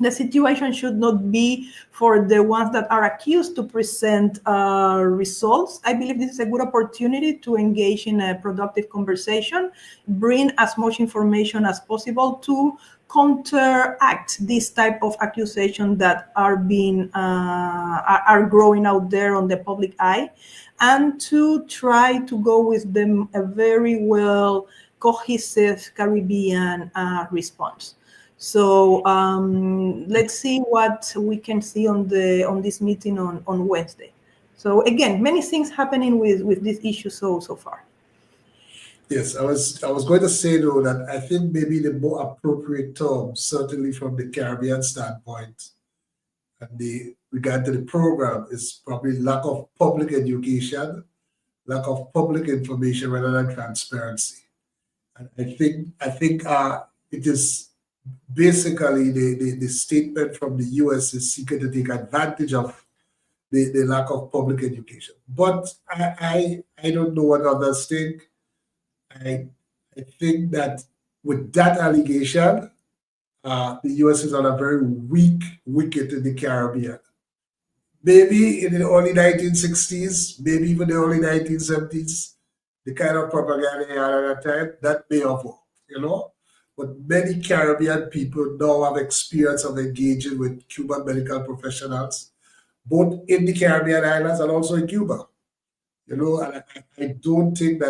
B: the situation should not be for the ones that are accused to present results, I believe this is a good opportunity to engage in a productive conversation, bring as much information as possible to counteract this type of accusation that are being are growing out there on the public eye, and to try to go with them a very well cohesive Caribbean response. So let's see what we can see on this meeting on Wednesday. So again, many things happening with this issue so far.
A: Yes, I was going to say though that I think maybe the more appropriate term, certainly from the Caribbean standpoint, and the regard to the program, is probably lack of public education, lack of public information rather than transparency. And I think it is basically the statement from the US is seeking to take advantage of the lack of public education. But I don't know what others think. I think that with that allegation, the US is on a very weak wicket in the Caribbean. Maybe in the early 1960s, maybe even the early 1970s, the kind of propaganda they had at that time, that may have worked, you know? But many Caribbean people now have experience of engaging with Cuban medical professionals, both in the Caribbean islands and also in Cuba. You know, and I don't think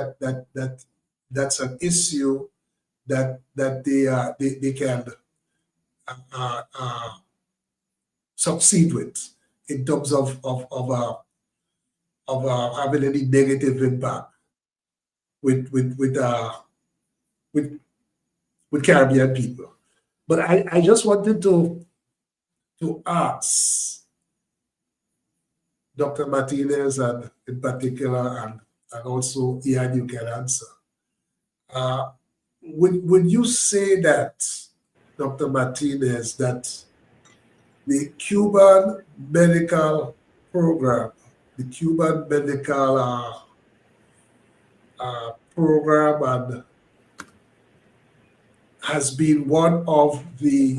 A: that's an issue that they can succeed with in terms of having any negative impact with Caribbean people. But I just wanted to ask Dr. Martinez, and in particular, and also Ian, you can answer. Would you say that, Dr. Martinez, that the Cuban medical program, the Cuban medical program, and has been one of the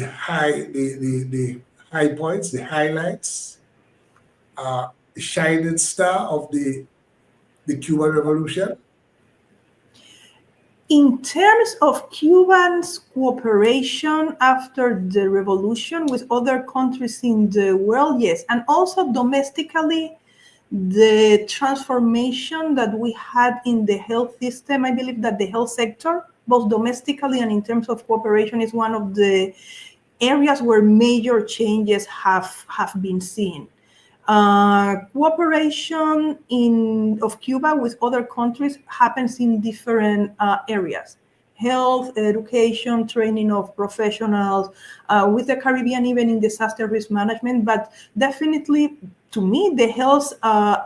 A: high points, the highlights, the shining star of the Cuban Revolution?
B: In terms of Cuba's cooperation after the revolution with other countries in the world, yes. And also domestically, the transformation that we had in the health system, I believe that the health sector, both domestically and in terms of cooperation, is one of the areas where major changes have been seen. Cooperation of Cuba with other countries happens in different areas: health, education, training of professionals, with the Caribbean, even in disaster risk management. But definitely, to me, the health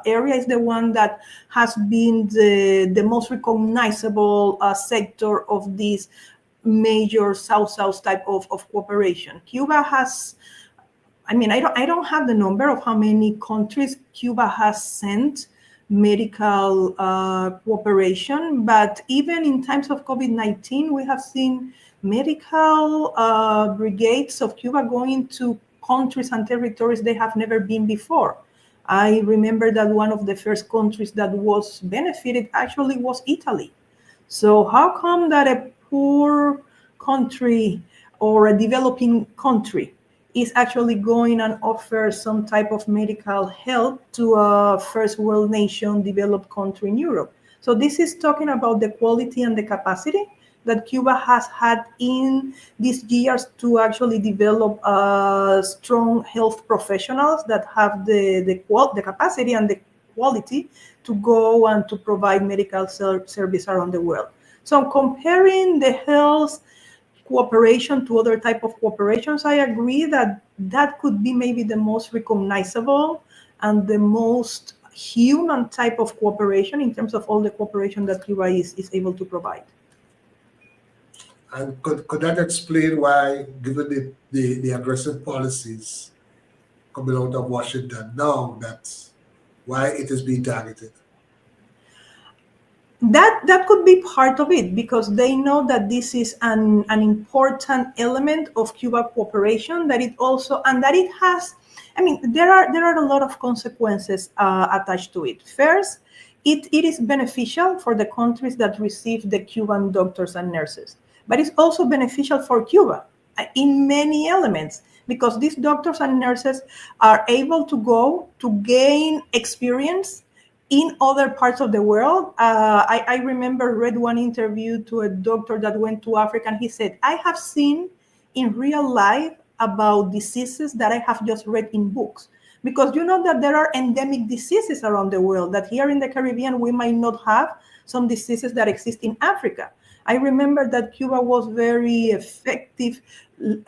B: area is the one that has been the most recognizable sector of this major South-South type of cooperation. Cuba has, I mean, I don't have the number of how many countries Cuba has sent medical cooperation, but even in times of COVID-19, we have seen medical brigades of Cuba going to countries and territories they have never been before. I remember that one of the first countries that was benefited actually was Italy. So how come that a poor country or a developing country is actually going and offer some type of medical help to a first world nation, developed country in Europe? So this is talking about the quality and the capacity that Cuba has had in these years to actually develop strong health professionals that have the capacity and the quality to go and to provide medical service around the world. So comparing the health cooperation to other type of cooperations, I agree that that could be maybe the most recognizable and the most human type of cooperation in terms of all the cooperation that Cuba is able to provide.
A: And could that explain why, given the aggressive policies coming out of Washington now, that's why it is being targeted?
B: That could be part of it, because they know that this is an important element of Cuba cooperation, that it also, and that it has, I mean, there are a lot of consequences attached to it. First, it is beneficial for the countries that receive the Cuban doctors and nurses, but it's also beneficial for Cuba in many elements, because these doctors and nurses are able to go to gain experience in other parts of the world. I remember read one interview to a doctor that went to Africa, and he said, I have seen in real life about diseases that I have just read in books. Because you know that there are endemic diseases around the world, that here in the Caribbean we might not have some diseases that exist in Africa. I remember that Cuba was very effective,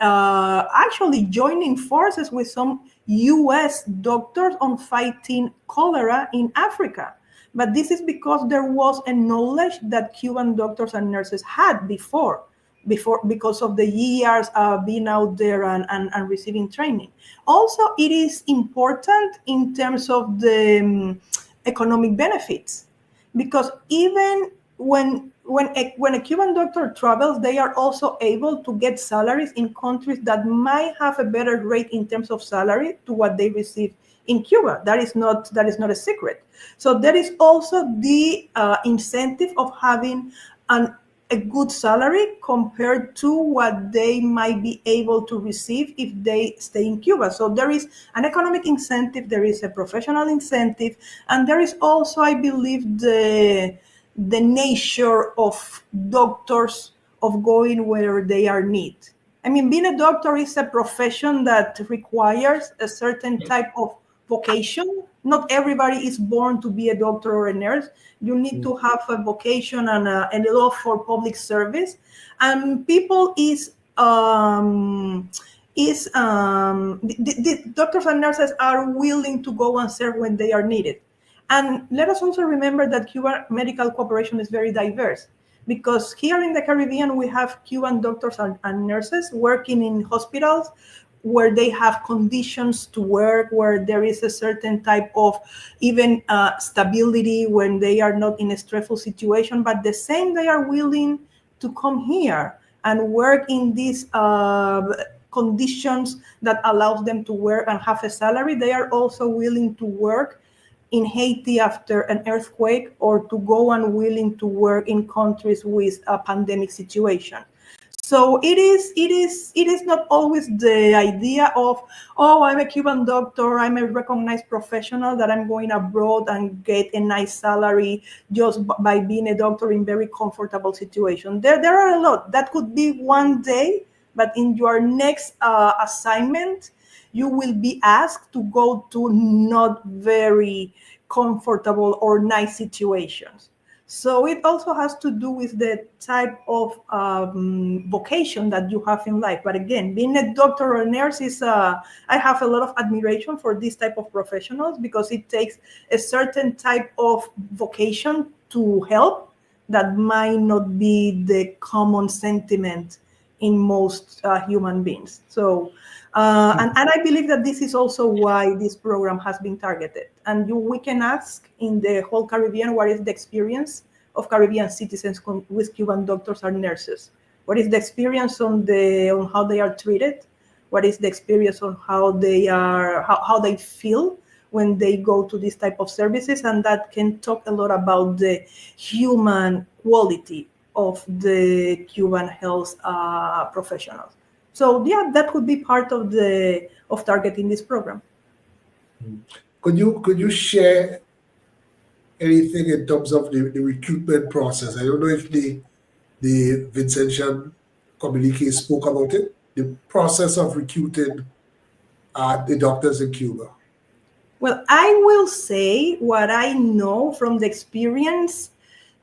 B: actually joining forces with some US doctors on fighting cholera in Africa. But this is because there was a knowledge that Cuban doctors and nurses had before because of the years being out there and receiving training. Also, it is important in terms of the economic benefits, because even when a Cuban doctor travels, they are also able to get salaries in countries that might have a better rate in terms of salary to what they receive in Cuba. That is not a secret. So there is also the incentive of having a good salary compared to what they might be able to receive if they stay in Cuba. So there is an economic incentive, there is a professional incentive, and there is also, I believe, the nature of doctors of going where they are needed. I mean, being a doctor is a profession that requires a certain type of vocation. Not everybody is born to be a doctor or a nurse. You need to have a vocation and a love for public service. And people the doctors and nurses are willing to go and serve when they are needed. And let us also remember that Cuban medical cooperation is very diverse, because here in the Caribbean, we have Cuban doctors and nurses working in hospitals where they have conditions to work, where there is a certain type of even stability when they are not in a stressful situation. But the same, they are willing to come here and work in these conditions that allows them to work and have a salary. They are also willing to work in Haiti after an earthquake, or to go and willing to work in countries with a pandemic situation. So it is not always the idea of, oh, I'm a Cuban doctor, I'm a recognized professional, that I'm going abroad and get a nice salary just by being a doctor in very comfortable situation. There are a lot. That could be one day, but in your next assignment, you will be asked to go to not very comfortable or nice situations. So it also has to do with the type of vocation that you have in life. But again, being a doctor or a nurse is, I have a lot of admiration for this type of professionals, because it takes a certain type of vocation to help that might not be the common sentiment in most human beings. So, and I believe that this is also why this program has been targeted. And we can ask in the whole Caribbean, what is the experience of Caribbean citizens with Cuban doctors and nurses? What is the experience on how they are treated? What is the experience on how they feel when they go to this type of services? And that can talk a lot about the human quality of the Cuban health professionals. So yeah, that could be part of targeting this program.
A: Could you share anything in terms of the recruitment process? I don't know if the Vincentian communique spoke about it, the process of recruiting the doctors in Cuba.
B: Well, I will say what I know from the experience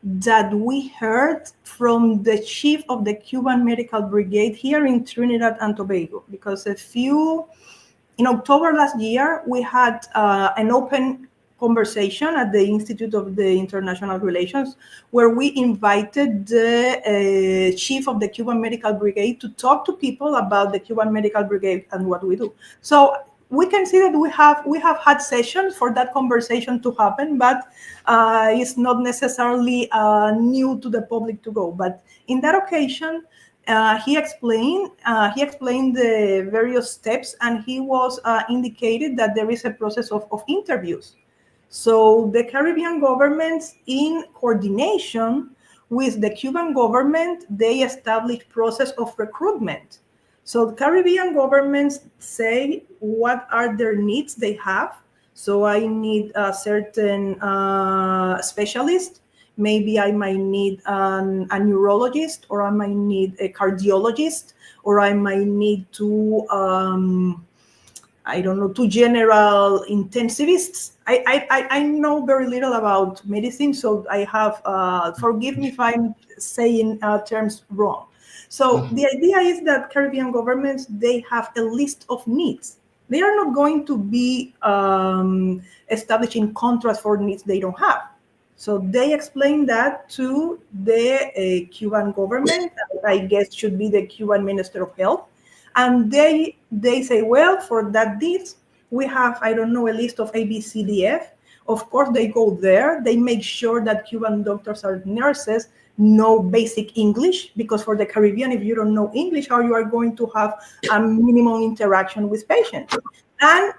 B: that we heard from the chief of the Cuban Medical Brigade here in Trinidad and Tobago, because in October last year, we had an open conversation at the Institute of the International Relations, where we invited the chief of the Cuban Medical Brigade to talk to people about the Cuban Medical Brigade and what we do. So we can see that we have had sessions for that conversation to happen, but it's not necessarily new to the public to go. But in that occasion, he explained the various steps, and he was indicated that there is a process of interviews. So the Caribbean governments, in coordination with the Cuban government, they established process of recruitment. So the Caribbean governments say what are their needs they have. So I need a certain specialist. Maybe I might need a neurologist, or I might need a cardiologist, or I might need two, I don't know, two general intensivists. I know very little about medicine, so I have, forgive me if I'm saying terms wrong. So the idea is that Caribbean governments, they have a list of needs. They are not going to be establishing contracts for needs they don't have. So they explain that to the Cuban government, I guess should be the Cuban Minister of Health. And they say, well, for that needs, we have, I don't know, a list of ABCDF. Of course, they go there. They make sure that Cuban doctors or nurses know basic English, because for the Caribbean, if you don't know English, how you are going to have a minimum interaction with patients? And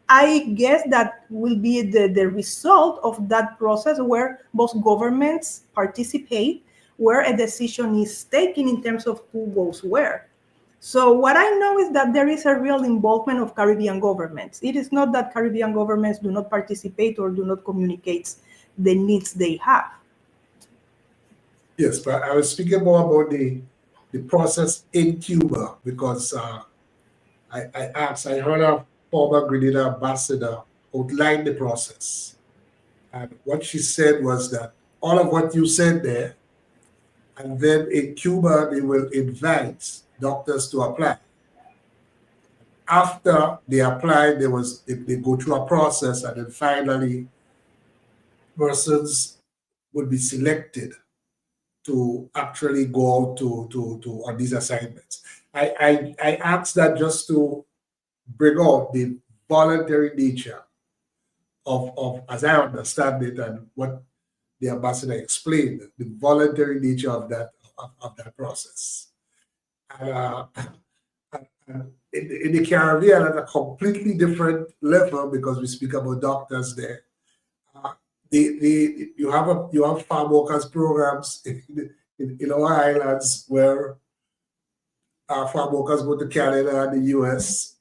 B: I guess that will be the result of that process, where both governments participate, where a decision is taken in terms of who goes where. So what I know is that there is a real involvement of Caribbean governments. It is not that Caribbean governments do not participate or do not communicate the needs they have.
A: Yes, but I was speaking more about the process in Cuba, because I heard a former Grenada ambassador outline the process. And what she said was that all of what you said there, and then in Cuba, they will invite doctors to apply. After they apply, they go through a process, and then finally, persons would be selected to actually go out to on these assignments. I asked that just to bring out the voluntary nature of, as I understand it, and what the ambassador explained, the voluntary nature of that process. And in the Caribbean, at a completely different level, because we speak about doctors there. You have farm workers programs in our islands, where farm workers go to Canada and the US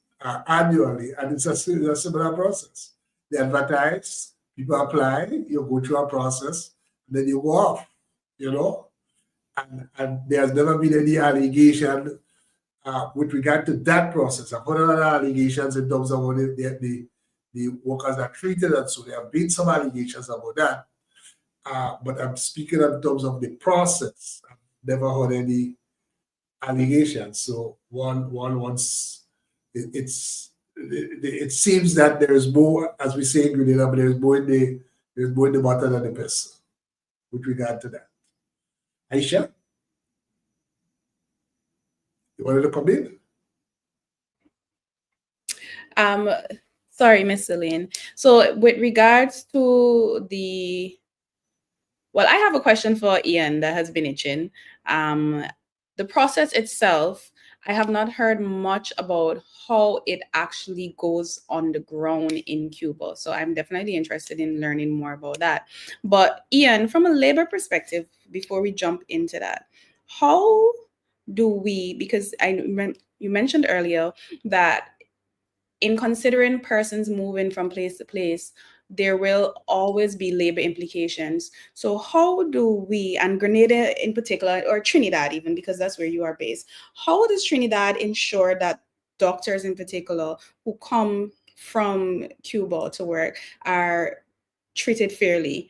A: annually, and it's a similar process. They advertise, people apply, you go through a process, and then you go off, and there's never been any allegation with regard to that process. I've heard other allegations in terms of how the workers are treated, and so there have been some allegations about that. But I'm speaking in terms of the process. I've never heard any allegations. So it seems that there is more, as we say in Grenada, but there's more in the butter than the pestle with regard to that. Aisha, you wanted to come in?
E: Sorry, Ms. Elaine. So with regards to I have a question for Ian that has been itching. The process itself, I have not heard much about how it actually goes on the ground in Cuba. So I'm definitely interested in learning more about that. But Ian, from a labor perspective, before we jump into that, how do we, because you mentioned earlier that in considering persons moving from place to place, there will always be labor implications. So how do we, and Grenada in particular, or Trinidad even, because that's where you are based, how does Trinidad ensure that doctors in particular who come from Cuba to work are treated fairly?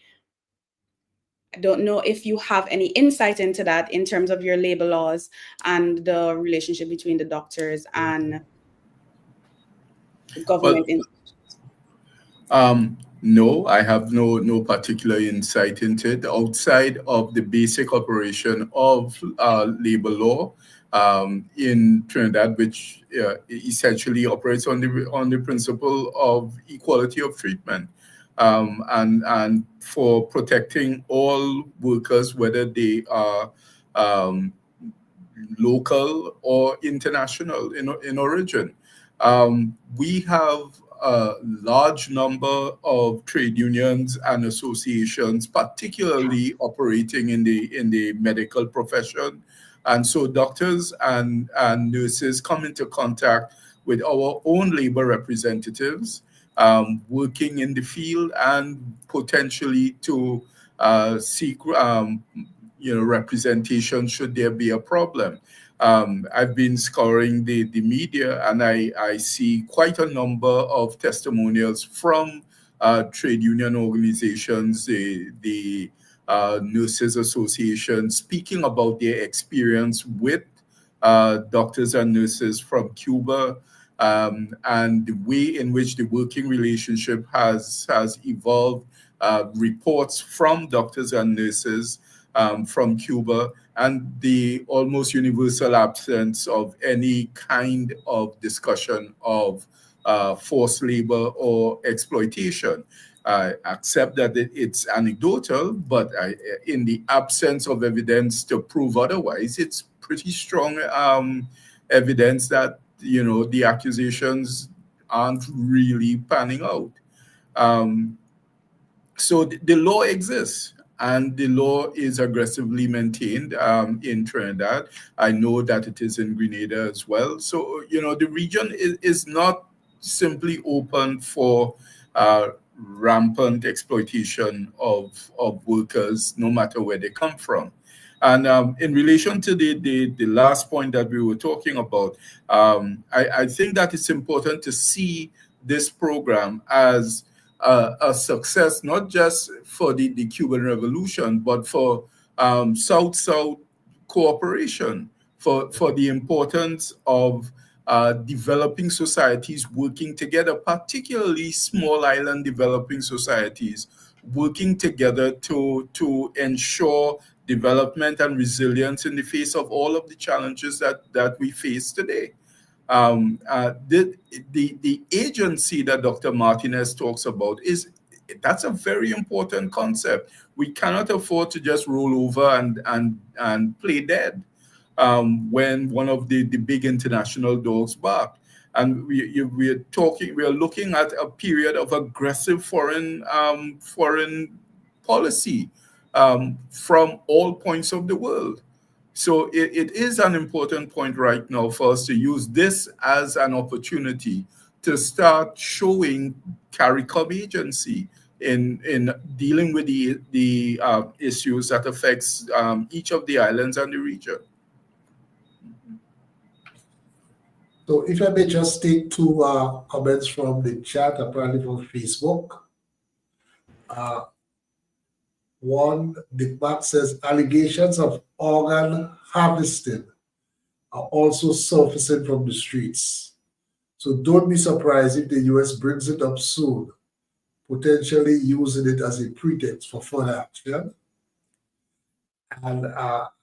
E: I don't know if you have any insight into that in terms of your labor laws and the relationship between the doctors and government.
C: No, I have no particular insight into it outside of the basic operation of labor law in Trinidad, which essentially operates on the principle of equality of treatment, and for protecting all workers, whether they are um, local or international in origin. We have a large number of trade unions and associations, particularly operating in the medical profession. And so doctors and nurses come into contact with our own labor representatives working in the field and potentially to seek representation should there be a problem. I've been scouring the media, and I see quite a number of testimonials from trade union organizations, the Nurses Association, speaking about their experience with doctors and nurses from Cuba, and the way in which the working relationship has evolved. Reports from doctors and nurses from Cuba, and the almost universal absence of any kind of discussion of forced labor or exploitation. I accept that it's anecdotal, but in the absence of evidence to prove otherwise, it's pretty strong evidence that the accusations aren't really panning out. So the law exists, and the law is aggressively maintained in Trinidad. I know that it is in Grenada as well. So, the region is not simply open for rampant exploitation of workers, no matter where they come from. And in relation to the last point that we were talking about, I think that it's important to see this program as a success, not just for the Cuban Revolution, but for South-South cooperation, for the importance of developing societies working together, particularly small island developing societies, working together to ensure development and resilience in the face of all of the challenges that we face today. The agency that Dr. Martinez talks about that's a very important concept. We cannot afford to just roll over and play dead when one of the big international dogs bark. And we are looking at a period of aggressive foreign policy from all points of the world. So it is an important point right now for us to use this as an opportunity to start showing CARICOM agency in dealing with the issues that affects each of the islands and the region.
A: So if I may just take two comments from the chat, apparently from Facebook. One, Dick Mack says allegations of organ harvesting are also surfacing from the streets. So don't be surprised if the US brings it up soon, potentially using it as a pretext for further action. And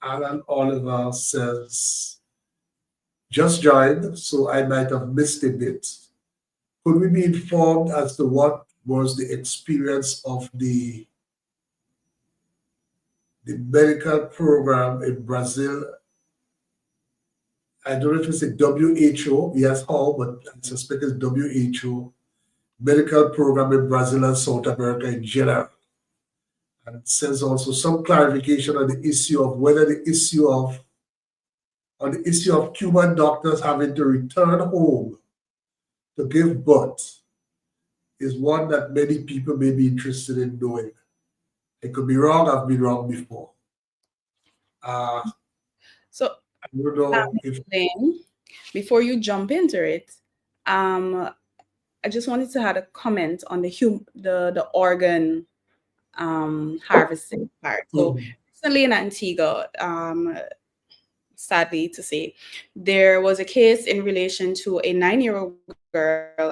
A: Alan Oliver says, just joined, so I might have missed a bit. Could we be informed as to what was the experience of the medical program in Brazil? I don't know if it's a WHO, yes, how, but I suspect it's WHO medical program in Brazil and South America in general. And it says also some clarification on the issue of whether the issue of Cuban doctors having to return home to give birth is one that many people may be interested in knowing. It could be wrong. I've been wrong before.
E: So,
A: I don't know if
E: Layne, before you jump into it, I just wanted to add a comment on the organ harvesting part. So recently in Antigua, sadly to say, there was a case in relation to a 9-year-old girl,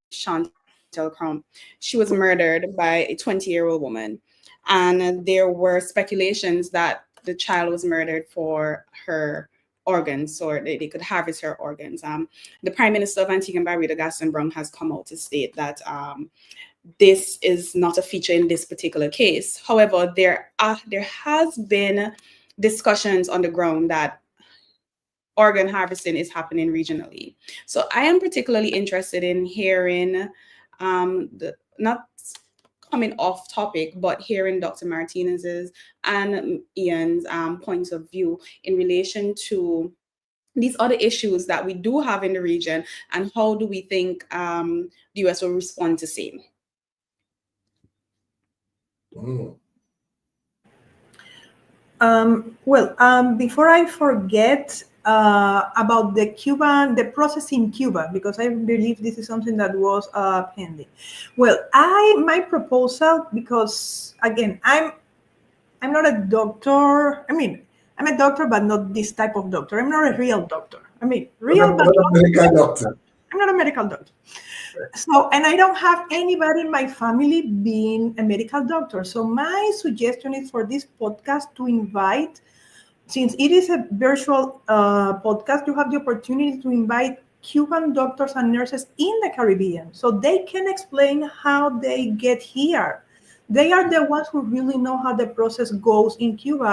E: Chantal fatal crime. She was murdered by a 20-year-old woman. And there were speculations that the child was murdered for her organs, or they could harvest her organs. The Prime Minister of Antigua and Barbuda, Gaston Brown, has come out to state that this is not a feature in this particular case. However, there has been discussions on the ground that organ harvesting is happening regionally. So I am particularly interested in hearing, not coming off topic, but hearing Dr. Martinez's and Ian's points of view in relation to these other issues that we do have in the region, and how do we think the US will respond to same?
B: Before I forget about the process in Cuba, because I believe this is something that was pending. Well, my proposal, because again, I'm not a doctor. I mean, I'm a doctor, but not this type of doctor. I'm not a real doctor. I mean, real, but
A: not a medical doctor.
B: I'm not a medical doctor. So, and I don't have anybody in my family being a medical doctor. So my suggestion is for this podcast to invite, since it is a virtual podcast, you have the opportunity to invite Cuban doctors and nurses in the Caribbean so they can explain how they get here. They are the ones who really know how the process goes in Cuba.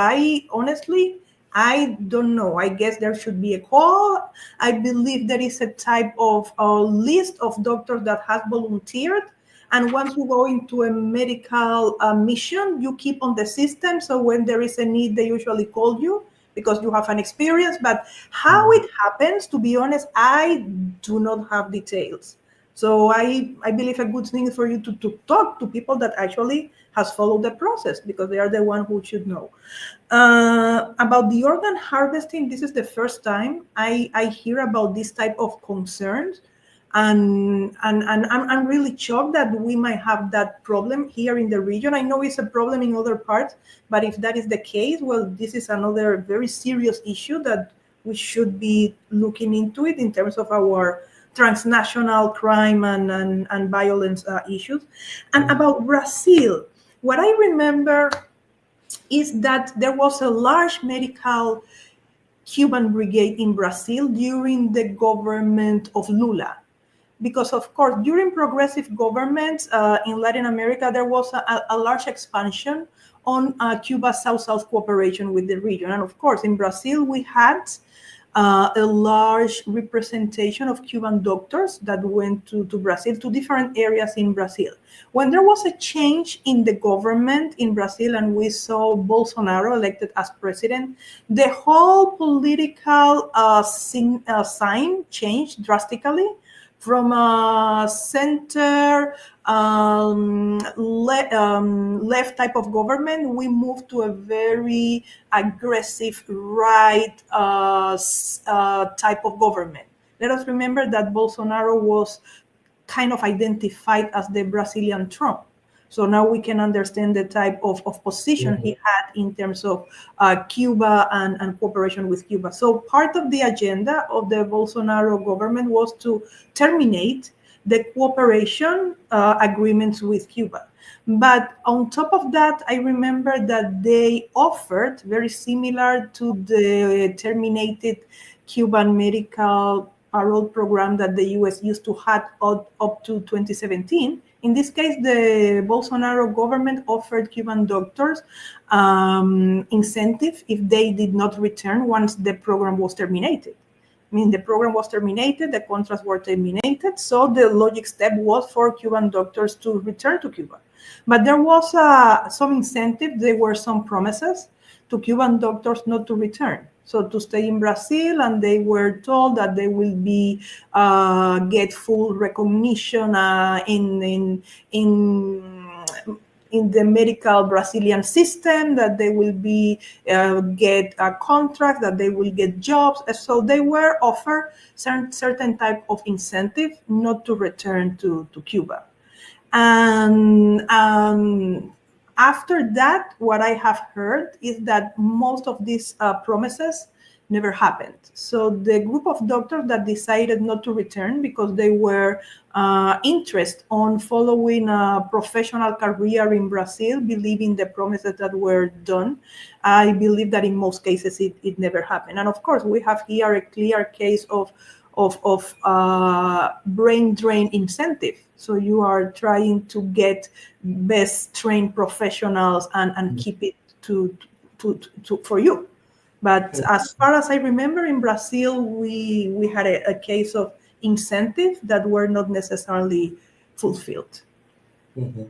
B: I don't know. I guess there should be a call. I believe there is a type of list of doctors that has volunteered. And once you go into a medical mission, you keep on the system. So when there is a need, they usually call you because you have an experience. But how it happens, to be honest, I do not have details. So I believe a good thing is for you to talk to people that actually has followed the process, because they are the one who should know. About the organ harvesting, this is the first time I hear about this type of concerns. And I'm really shocked that we might have that problem here in the region. I know it's a problem in other parts, but if that is the case, well, this is another very serious issue that we should be looking into it in terms of our transnational crime and violence issues. And about Brazil, what I remember is that there was a large medical Cuban brigade in Brazil during the government of Lula. Because, of course, during progressive governments in Latin America, there was a large expansion on Cuba's South-South cooperation with the region. And, of course, in Brazil, we had a large representation of Cuban doctors that went to Brazil, to different areas in Brazil. When there was a change in the government in Brazil and we saw Bolsonaro elected as president, the whole political sign changed drastically. From a center left type of government, we moved to a very aggressive right type of government. Let us remember that Bolsonaro was kind of identified as the Brazilian Trump. So now we can understand the type of position he had in terms of Cuba and cooperation with Cuba. So part of the agenda of the Bolsonaro government was to terminate the cooperation agreements with Cuba. But on top of that, I remember that they offered, very similar to the terminated Cuban medical parole program that the US used to have up to 2017. In this case, the Bolsonaro government offered Cuban doctors incentive if they did not return once the program was terminated. I mean, the program was terminated, the contracts were terminated, so the logic step was for Cuban doctors to return to Cuba. But there was some incentive, there were some promises to Cuban doctors not to return. So to stay in Brazil, and they were told that they will be get full recognition in the medical Brazilian system, that they will be get a contract, that they will get jobs. So they were offered certain type of incentive not to return to Cuba. And after that, what I have heard is that most of these promises never happened. So the group of doctors that decided not to return because they were interested on following a professional career in Brazil, believing the promises that were done, I believe that in most cases it never happened. And of course, we have here a clear case of brain drain incentive. So you are trying to get best trained professionals and keep it to for you. But as far as I remember, in Brazil, we had a case of incentive that were not necessarily fulfilled.
A: Mm-hmm.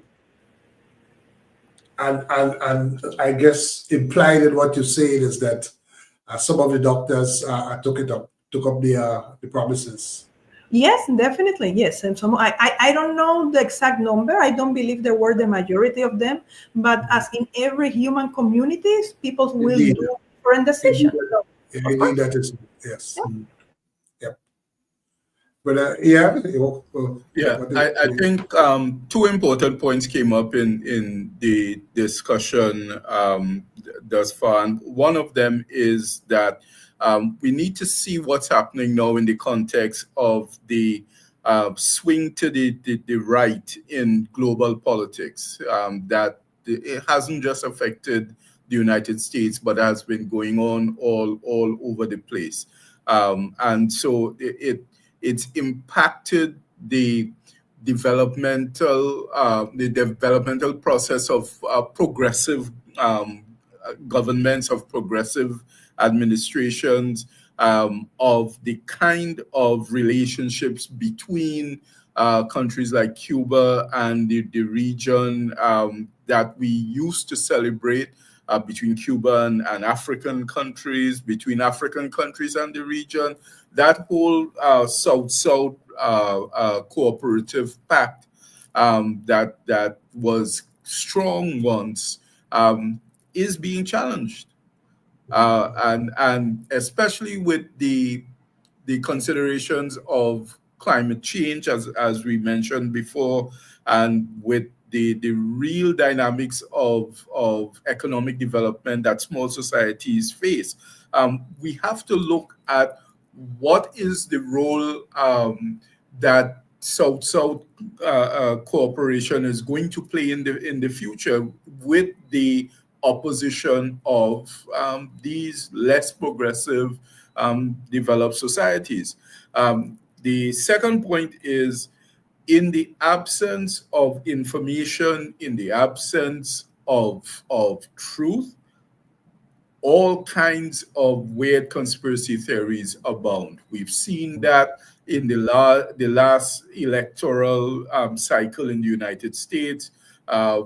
A: And I guess implied in what you saying is that some of the doctors took up the promises.
B: Yes, definitely. Yes. And so I don't know the exact number. I don't believe there were the majority of them. But as in every human communities, people will
A: Indeed.
B: do different decisions. So,
A: Indeed, that is, yes.
B: Yeah.
A: Yep. But yeah.
C: I think two important points came up in the discussion thus far. And one of them is that we need to see what's happening now in the context of the swing to the right in global politics, that it hasn't just affected the United States, but has been going on all over the place. And so it's impacted the developmental process of progressive governments, of progressive administrations, of the kind of relationships between countries like Cuba and the region that we used to celebrate, between Cuban and African countries, between African countries and the region. That whole South-South cooperative pact that was strong once is being challenged, and especially with the considerations of climate change, as we mentioned before, and with the real dynamics of economic development that small societies face. We have to look at what is the role that South-South cooperation is going to play in the future with the opposition of these less progressive developed societies. The second point is, in the absence of information, in the absence of truth, all kinds of weird conspiracy theories abound. We've seen that in the last electoral cycle in the United States,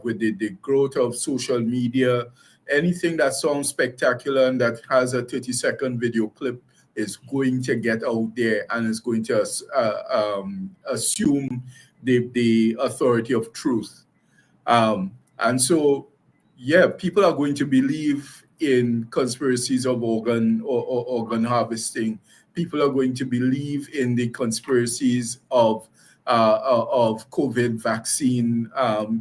C: with the growth of social media. Anything that sounds spectacular and that has a 30-second video clip is going to get out there and is going to assume the authority of truth. And so, yeah, people are going to believe in conspiracies of organ harvesting. People are going to believe in the conspiracies of COVID vaccine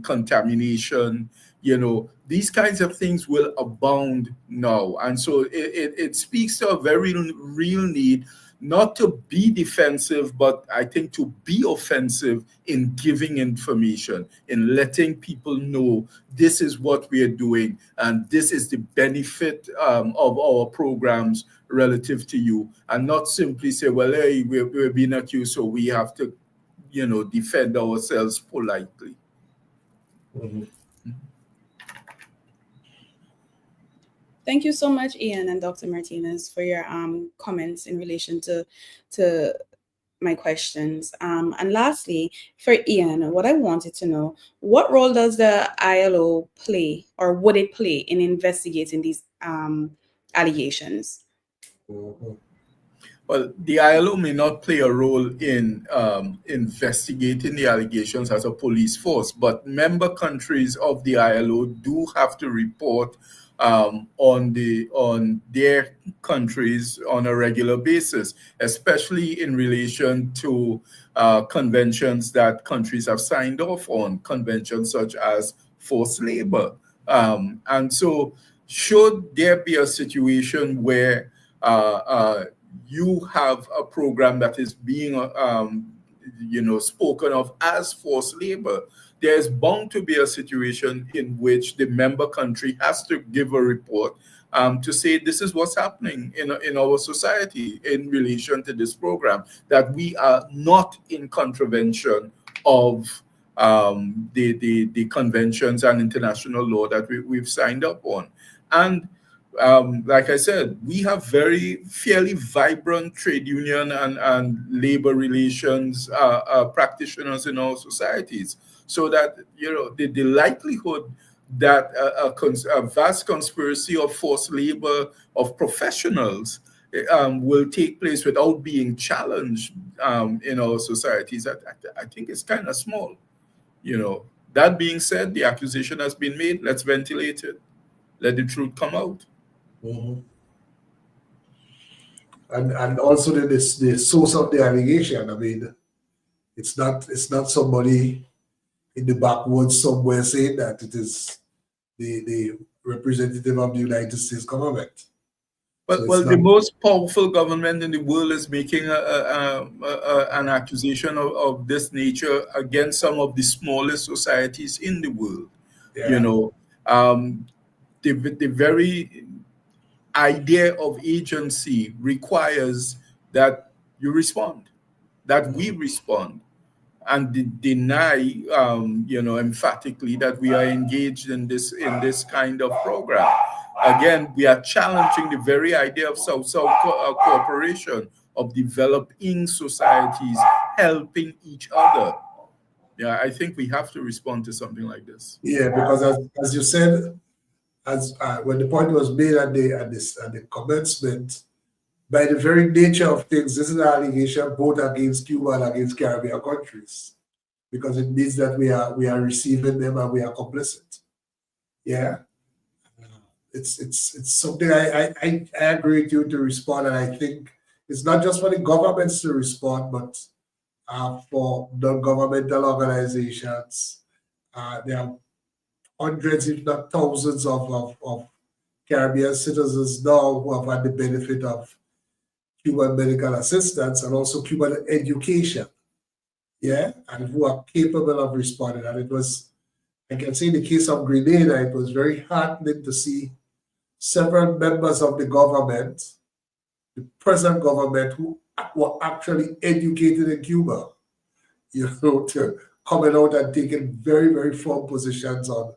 C: contamination. You know, these kinds of things will abound now. And so it speaks to a very real need not to be defensive, but I think to be offensive in giving information, in letting people know this is what we are doing and this is the benefit of our programs relative to you, and not simply say, well, hey, we're being accused, so we have to, defend ourselves politely.
A: Mm-hmm.
E: Thank you so much, Ian and Dr. Martinez, for your comments in relation to my questions. And lastly, for Ian, what I wanted to know, what role does the ILO play, or would it play, in investigating these allegations?
A: Mm-hmm.
C: Well, the ILO may not play a role in investigating the allegations as a police force, but member countries of the ILO do have to report on their countries on a regular basis, especially in relation to conventions that countries have signed off on, conventions such as forced labor. And so should there be a situation where you have a program that is being spoken of as forced labor, there's bound to be a situation in which the member country has to give a report to say this is what's happening in our society in relation to this program, that we are not in contravention of the conventions and international law that we've signed up on. And like I said, we have fairly vibrant trade union and labor relations practitioners in our societies, so that the likelihood that a vast conspiracy of forced labor of professionals will take place without being challenged in our societies, I think it's kind of small. That being said, the accusation has been made. Let's ventilate it. Let the truth come out.
A: Mm-hmm. And also the source of the allegation. I mean, it's not somebody in the backwoods somewhere saying that. It is the representative of the United States government.
C: Well, the most powerful government in the world is making an accusation of this nature against some of the smallest societies in the world.
A: Yeah.
C: The very idea of agency requires that you respond, that we respond, and deny, emphatically that we are engaged in this kind of program. Again, we are challenging the very idea of South-South cooperation, of developing societies helping each other. Yeah, I think we have to respond to something like this.
A: Yeah, because as you said, when the point was made at the commencement, by the very nature of things, this is an allegation both against Cuba and against Caribbean countries, because it means that we are receiving them and we are complicit. Yeah, it's something I agree with you to respond, and I think it's not just for the governments to respond, but for non-governmental organizations. There are hundreds, if not thousands, of Caribbean citizens now who have had the benefit of Cuban medical assistance and also Cuban education, yeah, and who are capable of responding. And it was, I can say in the case of Grenada, it was very heartening to see several members of the government, the present government, who were actually educated in Cuba, to coming out and taking very, very firm positions on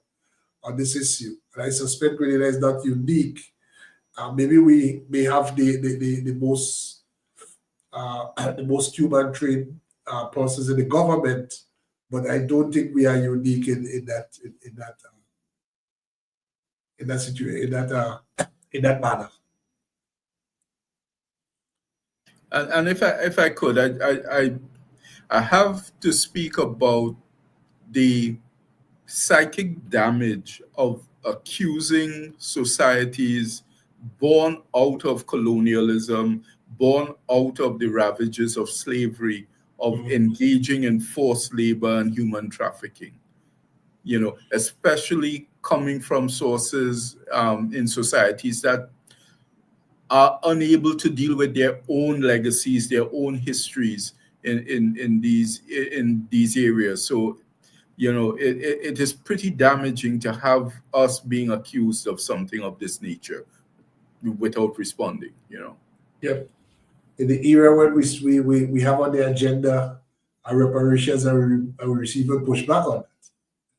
A: this issue. And I suspect Grenada is not unique. Maybe we may have the most Cuban trained persons in the government, but I don't think we are unique in that situation, in that manner.
C: And if I could, I have to speak about the psychic damage of accusing societies born out of colonialism, born out of the ravages of slavery, of engaging in forced labor and human trafficking. Especially coming from sources in societies that are unable to deal with their own legacies, their own histories in these areas. So, it is pretty damaging to have us being accused of something of this nature without responding.
A: Yep. In the era when we have on the agenda our reparations, and we receive a pushback on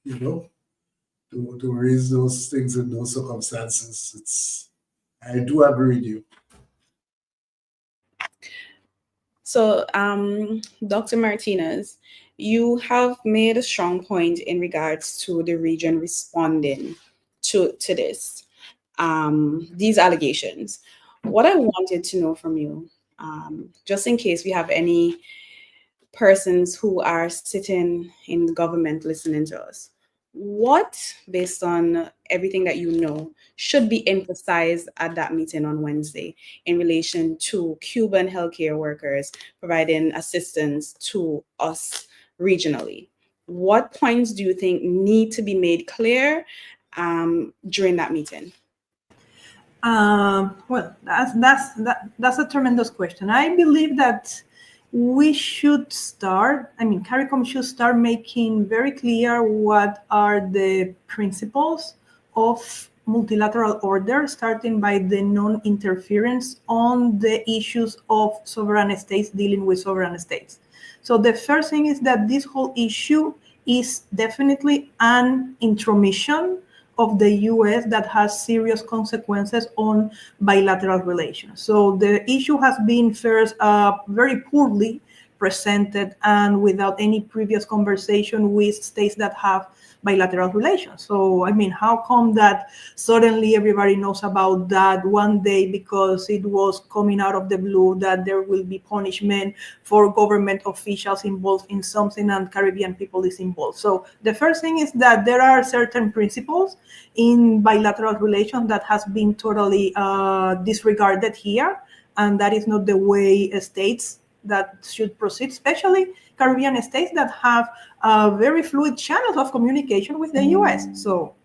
A: that, to raise those things in those circumstances. I do agree with you.
E: So, Dr. Martinez, you have made a strong point in regards to the region responding to this, these allegations. What I wanted to know from you, just in case we have any persons who are sitting in the government listening to us, what, based on everything that you know, should be emphasized at that meeting on Wednesday in relation to Cuban healthcare workers providing assistance to us regionally? What points do you think need to be made clear during that meeting?
B: Well, that's a tremendous question. I believe that we should start. I mean, CARICOM should start making very clear what are the principles of multilateral order, starting by the non-interference on the issues of sovereign states dealing with sovereign states. So the first thing is that this whole issue is definitely an intromission of the US that has serious consequences on bilateral relations. So the issue has been first very poorly presented and without any previous conversation with states that have bilateral relations. So, I mean, how come that suddenly everybody knows about that one day because it was coming out of the blue that there will be punishment for government officials involved in something and Caribbean people is involved? So the first thing is that there are certain principles in bilateral relations that has been totally disregarded here, and that is not the way states that should proceed, especially Caribbean states that have very fluid channels of communication with the US. So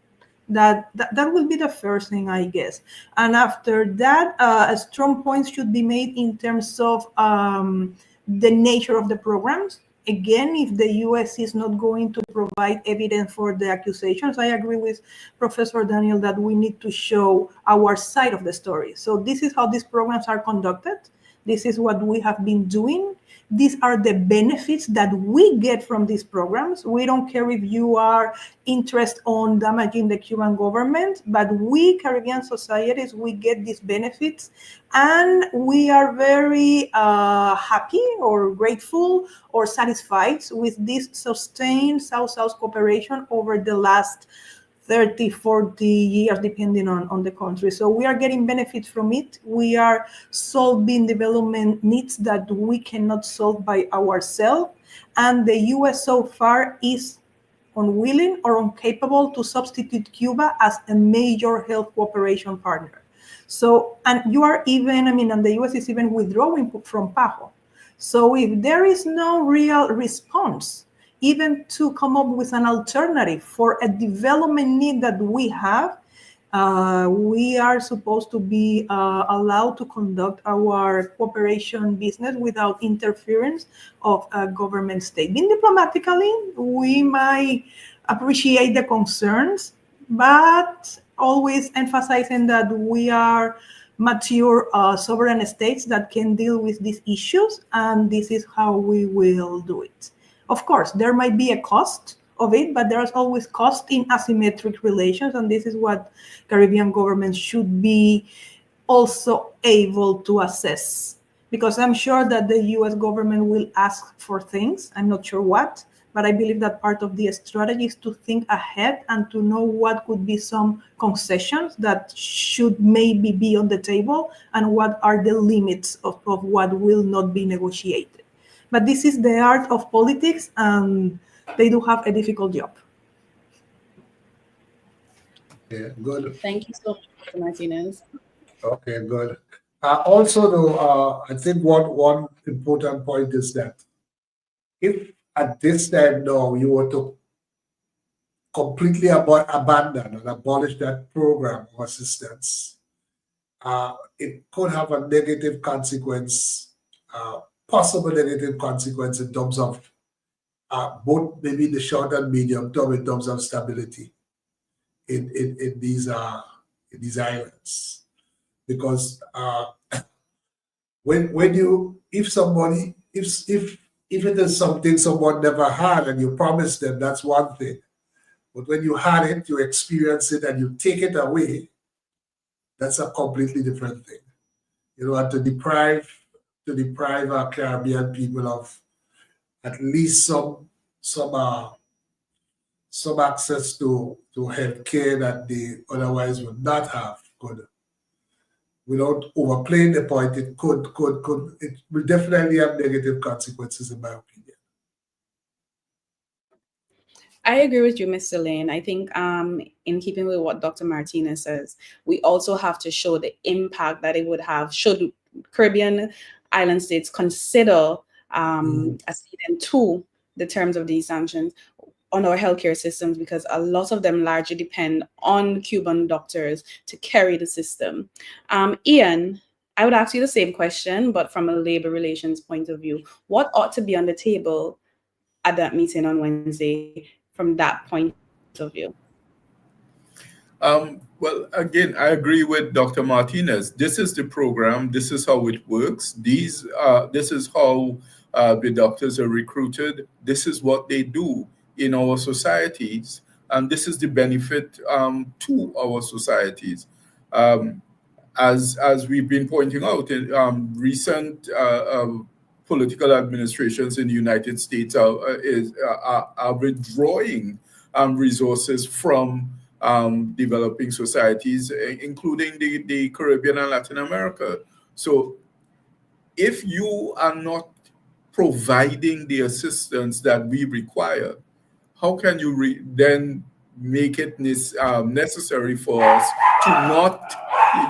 B: that will be the first thing, I guess. And after that, a strong point should be made in terms of the nature of the programs. Again, if the US is not going to provide evidence for the accusations, I agree with Professor Daniel that we need to show our side of the story. So this is how these programs are conducted. This is what we have been doing. These are the benefits that we get from these programs. We don't care if you are interested on damaging the Cuban government, but we Caribbean societies, we get these benefits, and we are very happy or grateful or satisfied with this sustained South-South cooperation over the last 30, 40 years, depending on the country. So we are getting benefits from it. We are solving development needs that we cannot solve by ourselves. And the US so far is unwilling or incapable to substitute Cuba as a major health cooperation partner. So, and you are even, I mean, and the US is even withdrawing from PAHO. So if there is no real response, even to come up with an alternative for a development need that we have, we are supposed to be allowed to conduct our cooperation business without interference of a government state. Being diplomatically, we might appreciate the concerns, but always emphasizing that we are mature sovereign states that can deal with these issues, and this is how we will do it. Of course, there might be a cost of it, but there's always cost in asymmetric relations, and this is what Caribbean governments should be also able to assess. Because I'm sure that the US government will ask for things, I'm not sure what, but I believe that part of the strategy is to think ahead and to know what could be some concessions that should maybe be on the table and what are the limits of what will not be negotiated. But this is the art of politics, and they do have a difficult job.
A: Yeah, good.
E: Thank you so much, Mr. Martinez.
A: Okay, good. Also, though, I think one important point is that if at this time now you were to completely abandon and abolish that program of assistance, it could have a negative consequence, possible negative consequence in terms of both maybe the short and medium term in terms of stability in these islands. Because when you if it is something someone never had and you promise them, that's one thing. But when you had it, you experience it and you take it away, that's a completely different thing. You know, and to deprive our Caribbean people of at least some access to health care that they otherwise would not have, could, without overplaying the point, it will definitely have negative consequences, in my opinion.
E: I agree with you, Mr. Layne. I think in keeping with what Dr. Martinez says, we also have to show the impact that it would have should Caribbean island states consider acceding to the terms of these sanctions. on our healthcare systems, because a lot of them largely depend on Cuban doctors to carry the system. Ian, I would ask you the same question, but from a labor relations point of view. What ought to be on the table at that meeting on Wednesday from that point of view?
C: Well, again, I agree with Dr. Martinez. This is the program. This is how it works. This is how the doctors are recruited. This is what they do in our societies, and this is the benefit to our societies. As we've been pointing out, in recent political administrations in the United States are withdrawing resources from developing societies, including the Caribbean and Latin America. So if you are not providing the assistance that we require, how can you then make it necessary for us to not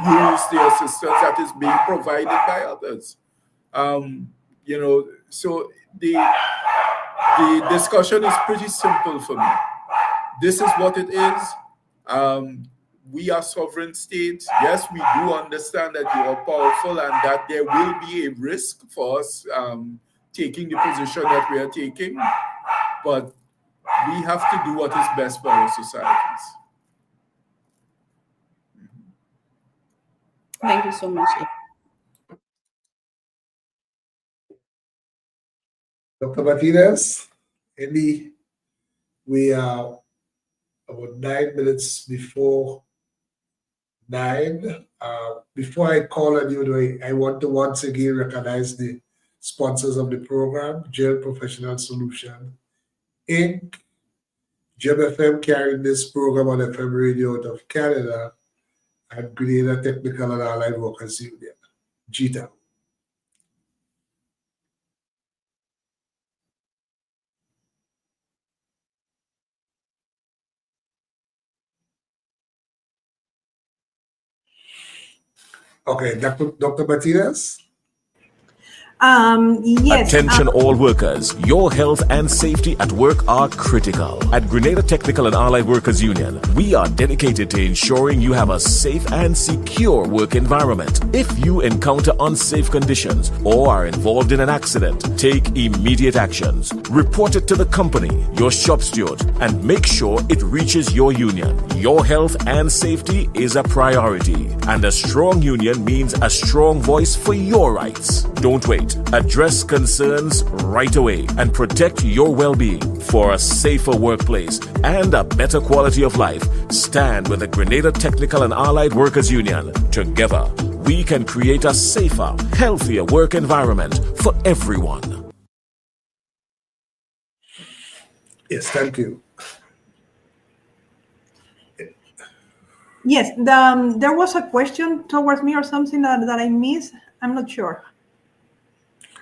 C: use the assistance that is being provided by others? So the discussion is pretty simple for me. This is what it is. We are sovereign states. Yes, we do understand that you are powerful and that there will be a risk for us taking the position that we are taking, but we have to do what is best for our societies.
E: Thank you so much.
A: Dr. Martinez, we are about 9 minutes before 9. Before I call on you, I want to once again recognize the sponsors of the program: Jail Professional Solution Inc., GMFM carrying this program on FM radio out of Canada, and Grenada Technical and Allied Workers Union, GTAL. Okay, Dr. Martinez?
B: Yes.
D: Attention all workers. Your health and safety at work are critical. At Grenada Technical and Allied Workers Union, we are dedicated to ensuring you have a safe and secure work environment. If you encounter unsafe conditions or are involved in an accident, take immediate actions. Report it to the company, your shop steward, and make sure it reaches your union. Your health and safety is a priority, and a strong union means a strong voice for your rights. Don't wait. Address concerns right away and protect your well-being. For a safer workplace and a better quality of life, stand with the Grenada Technical and Allied Workers Union. Together, we can create a safer, healthier work environment for everyone.
A: Yes, thank you.
B: Yes, there was a question towards me or something that I missed. I'm not sure.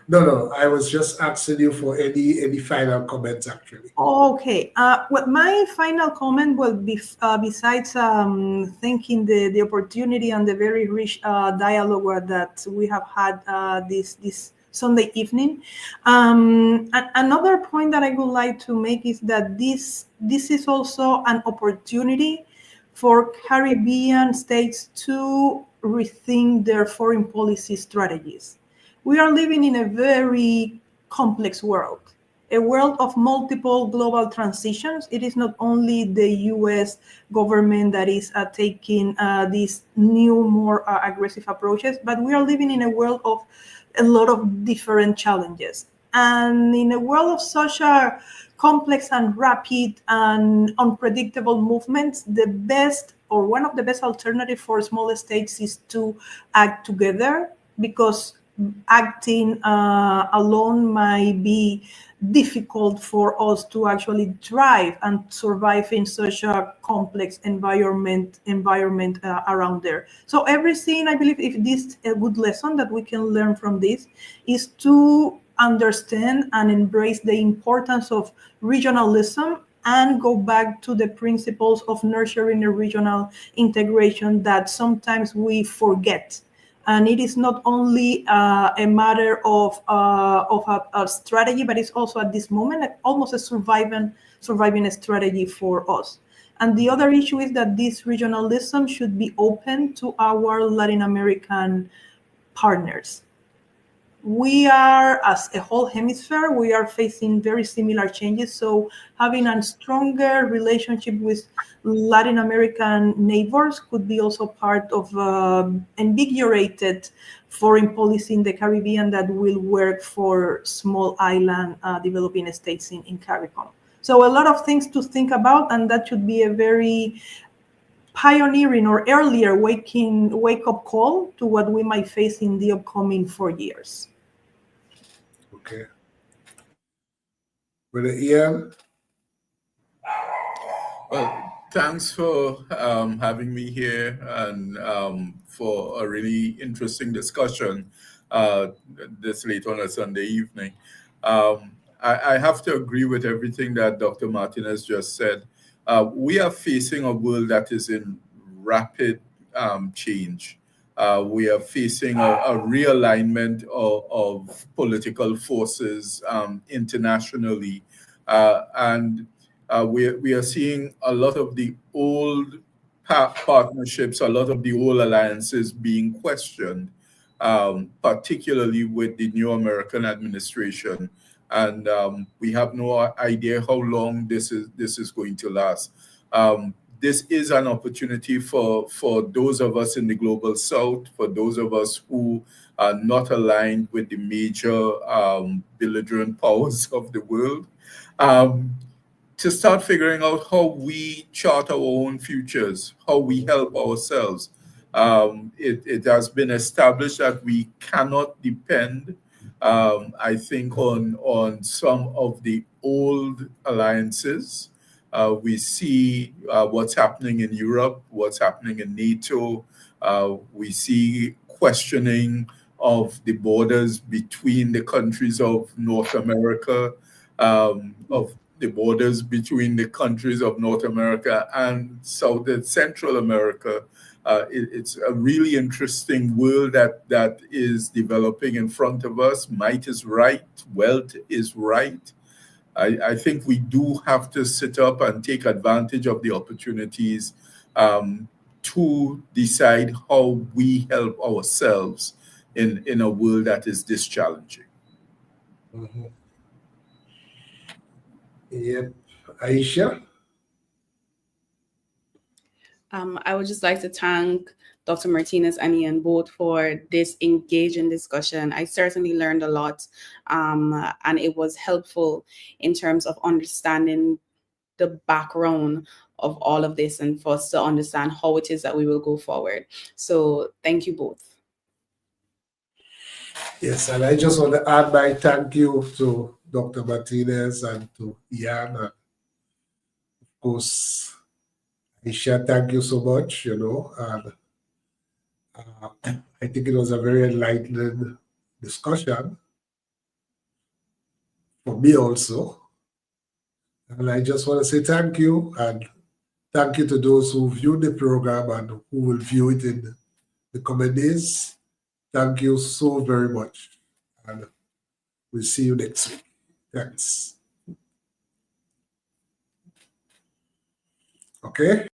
A: No, I was just asking you for any final comments, actually.
B: Okay. Well, my final comment will be, besides thanking the opportunity and the very rich dialogue that we have had this Sunday evening. Another point that I would like to make is that this is also an opportunity for Caribbean states to rethink their foreign policy strategies. We are living in a very complex world, a world of multiple global transitions. It is not only the US government that is taking these new, more aggressive approaches, but we are living in a world of a lot of different challenges. And in a world of such a complex and rapid and unpredictable movements, the best or one of the best alternatives for small states is to act together, because acting alone might be difficult for us to actually thrive and survive in such a complex environment around there. So everything, I believe, if this a good lesson that we can learn from this is to understand and embrace the importance of regionalism and go back to the principles of nurturing a regional integration that sometimes we forget And it is not only a matter of a strategy, but it's also at this moment almost a surviving strategy for us. And the other issue is that this regionalism should be open to our Latin American partners. We are, as a whole hemisphere, we are facing very similar changes. So having a stronger relationship with Latin American neighbors could be also part of invigorated foreign policy in the Caribbean that will work for small island developing states in CARICOM. So a lot of things to think about, and that should be a very pioneering or earlier wake-up call to what we might face in the upcoming 4 years.
A: Okay. Brother Ian?
C: Well, thanks for having me here and for a really interesting discussion this late on a Sunday evening. I have to agree with everything that Dr. Martinez just said. We are facing a world that is in rapid change. We are facing a realignment of political forces internationally. And we are seeing a lot of the old partnerships, a lot of the old alliances being questioned, particularly with the new American administration. And we have no idea how long this is going to last. This is an opportunity for those of us in the global south, for those of us who are not aligned with the major belligerent powers of the world, to start figuring out how we chart our own futures, how we help ourselves. It has been established that we cannot depend, I think, on some of the old alliances. We see what's happening in Europe, what's happening in NATO. We see questioning of the borders between the countries of North America, of the borders between the countries of North America and South and Central America. It's a really interesting world that is developing in front of us. Might is right, wealth is right. I think we do have to sit up and take advantage of the opportunities to decide how we help ourselves in a world that is this challenging.
A: Mm-hmm. Yep. Aisha?
E: I would just like to thank Dr. Martinez and Ian both for this engaging discussion. I certainly learned a lot, and it was helpful in terms of understanding the background of all of this and for us to understand how it is that we will go forward. So thank you both.
A: Yes, and I just want to add my thank you to Dr. Martinez and to Ian, and of course, Aisha, thank you so much, and I think it was a very enlightening discussion for me also. And I just want to say thank you, and thank you to those who viewed the program and who will view it in the coming days. Thank you so very much. And we'll see you next week. Thanks. Okay.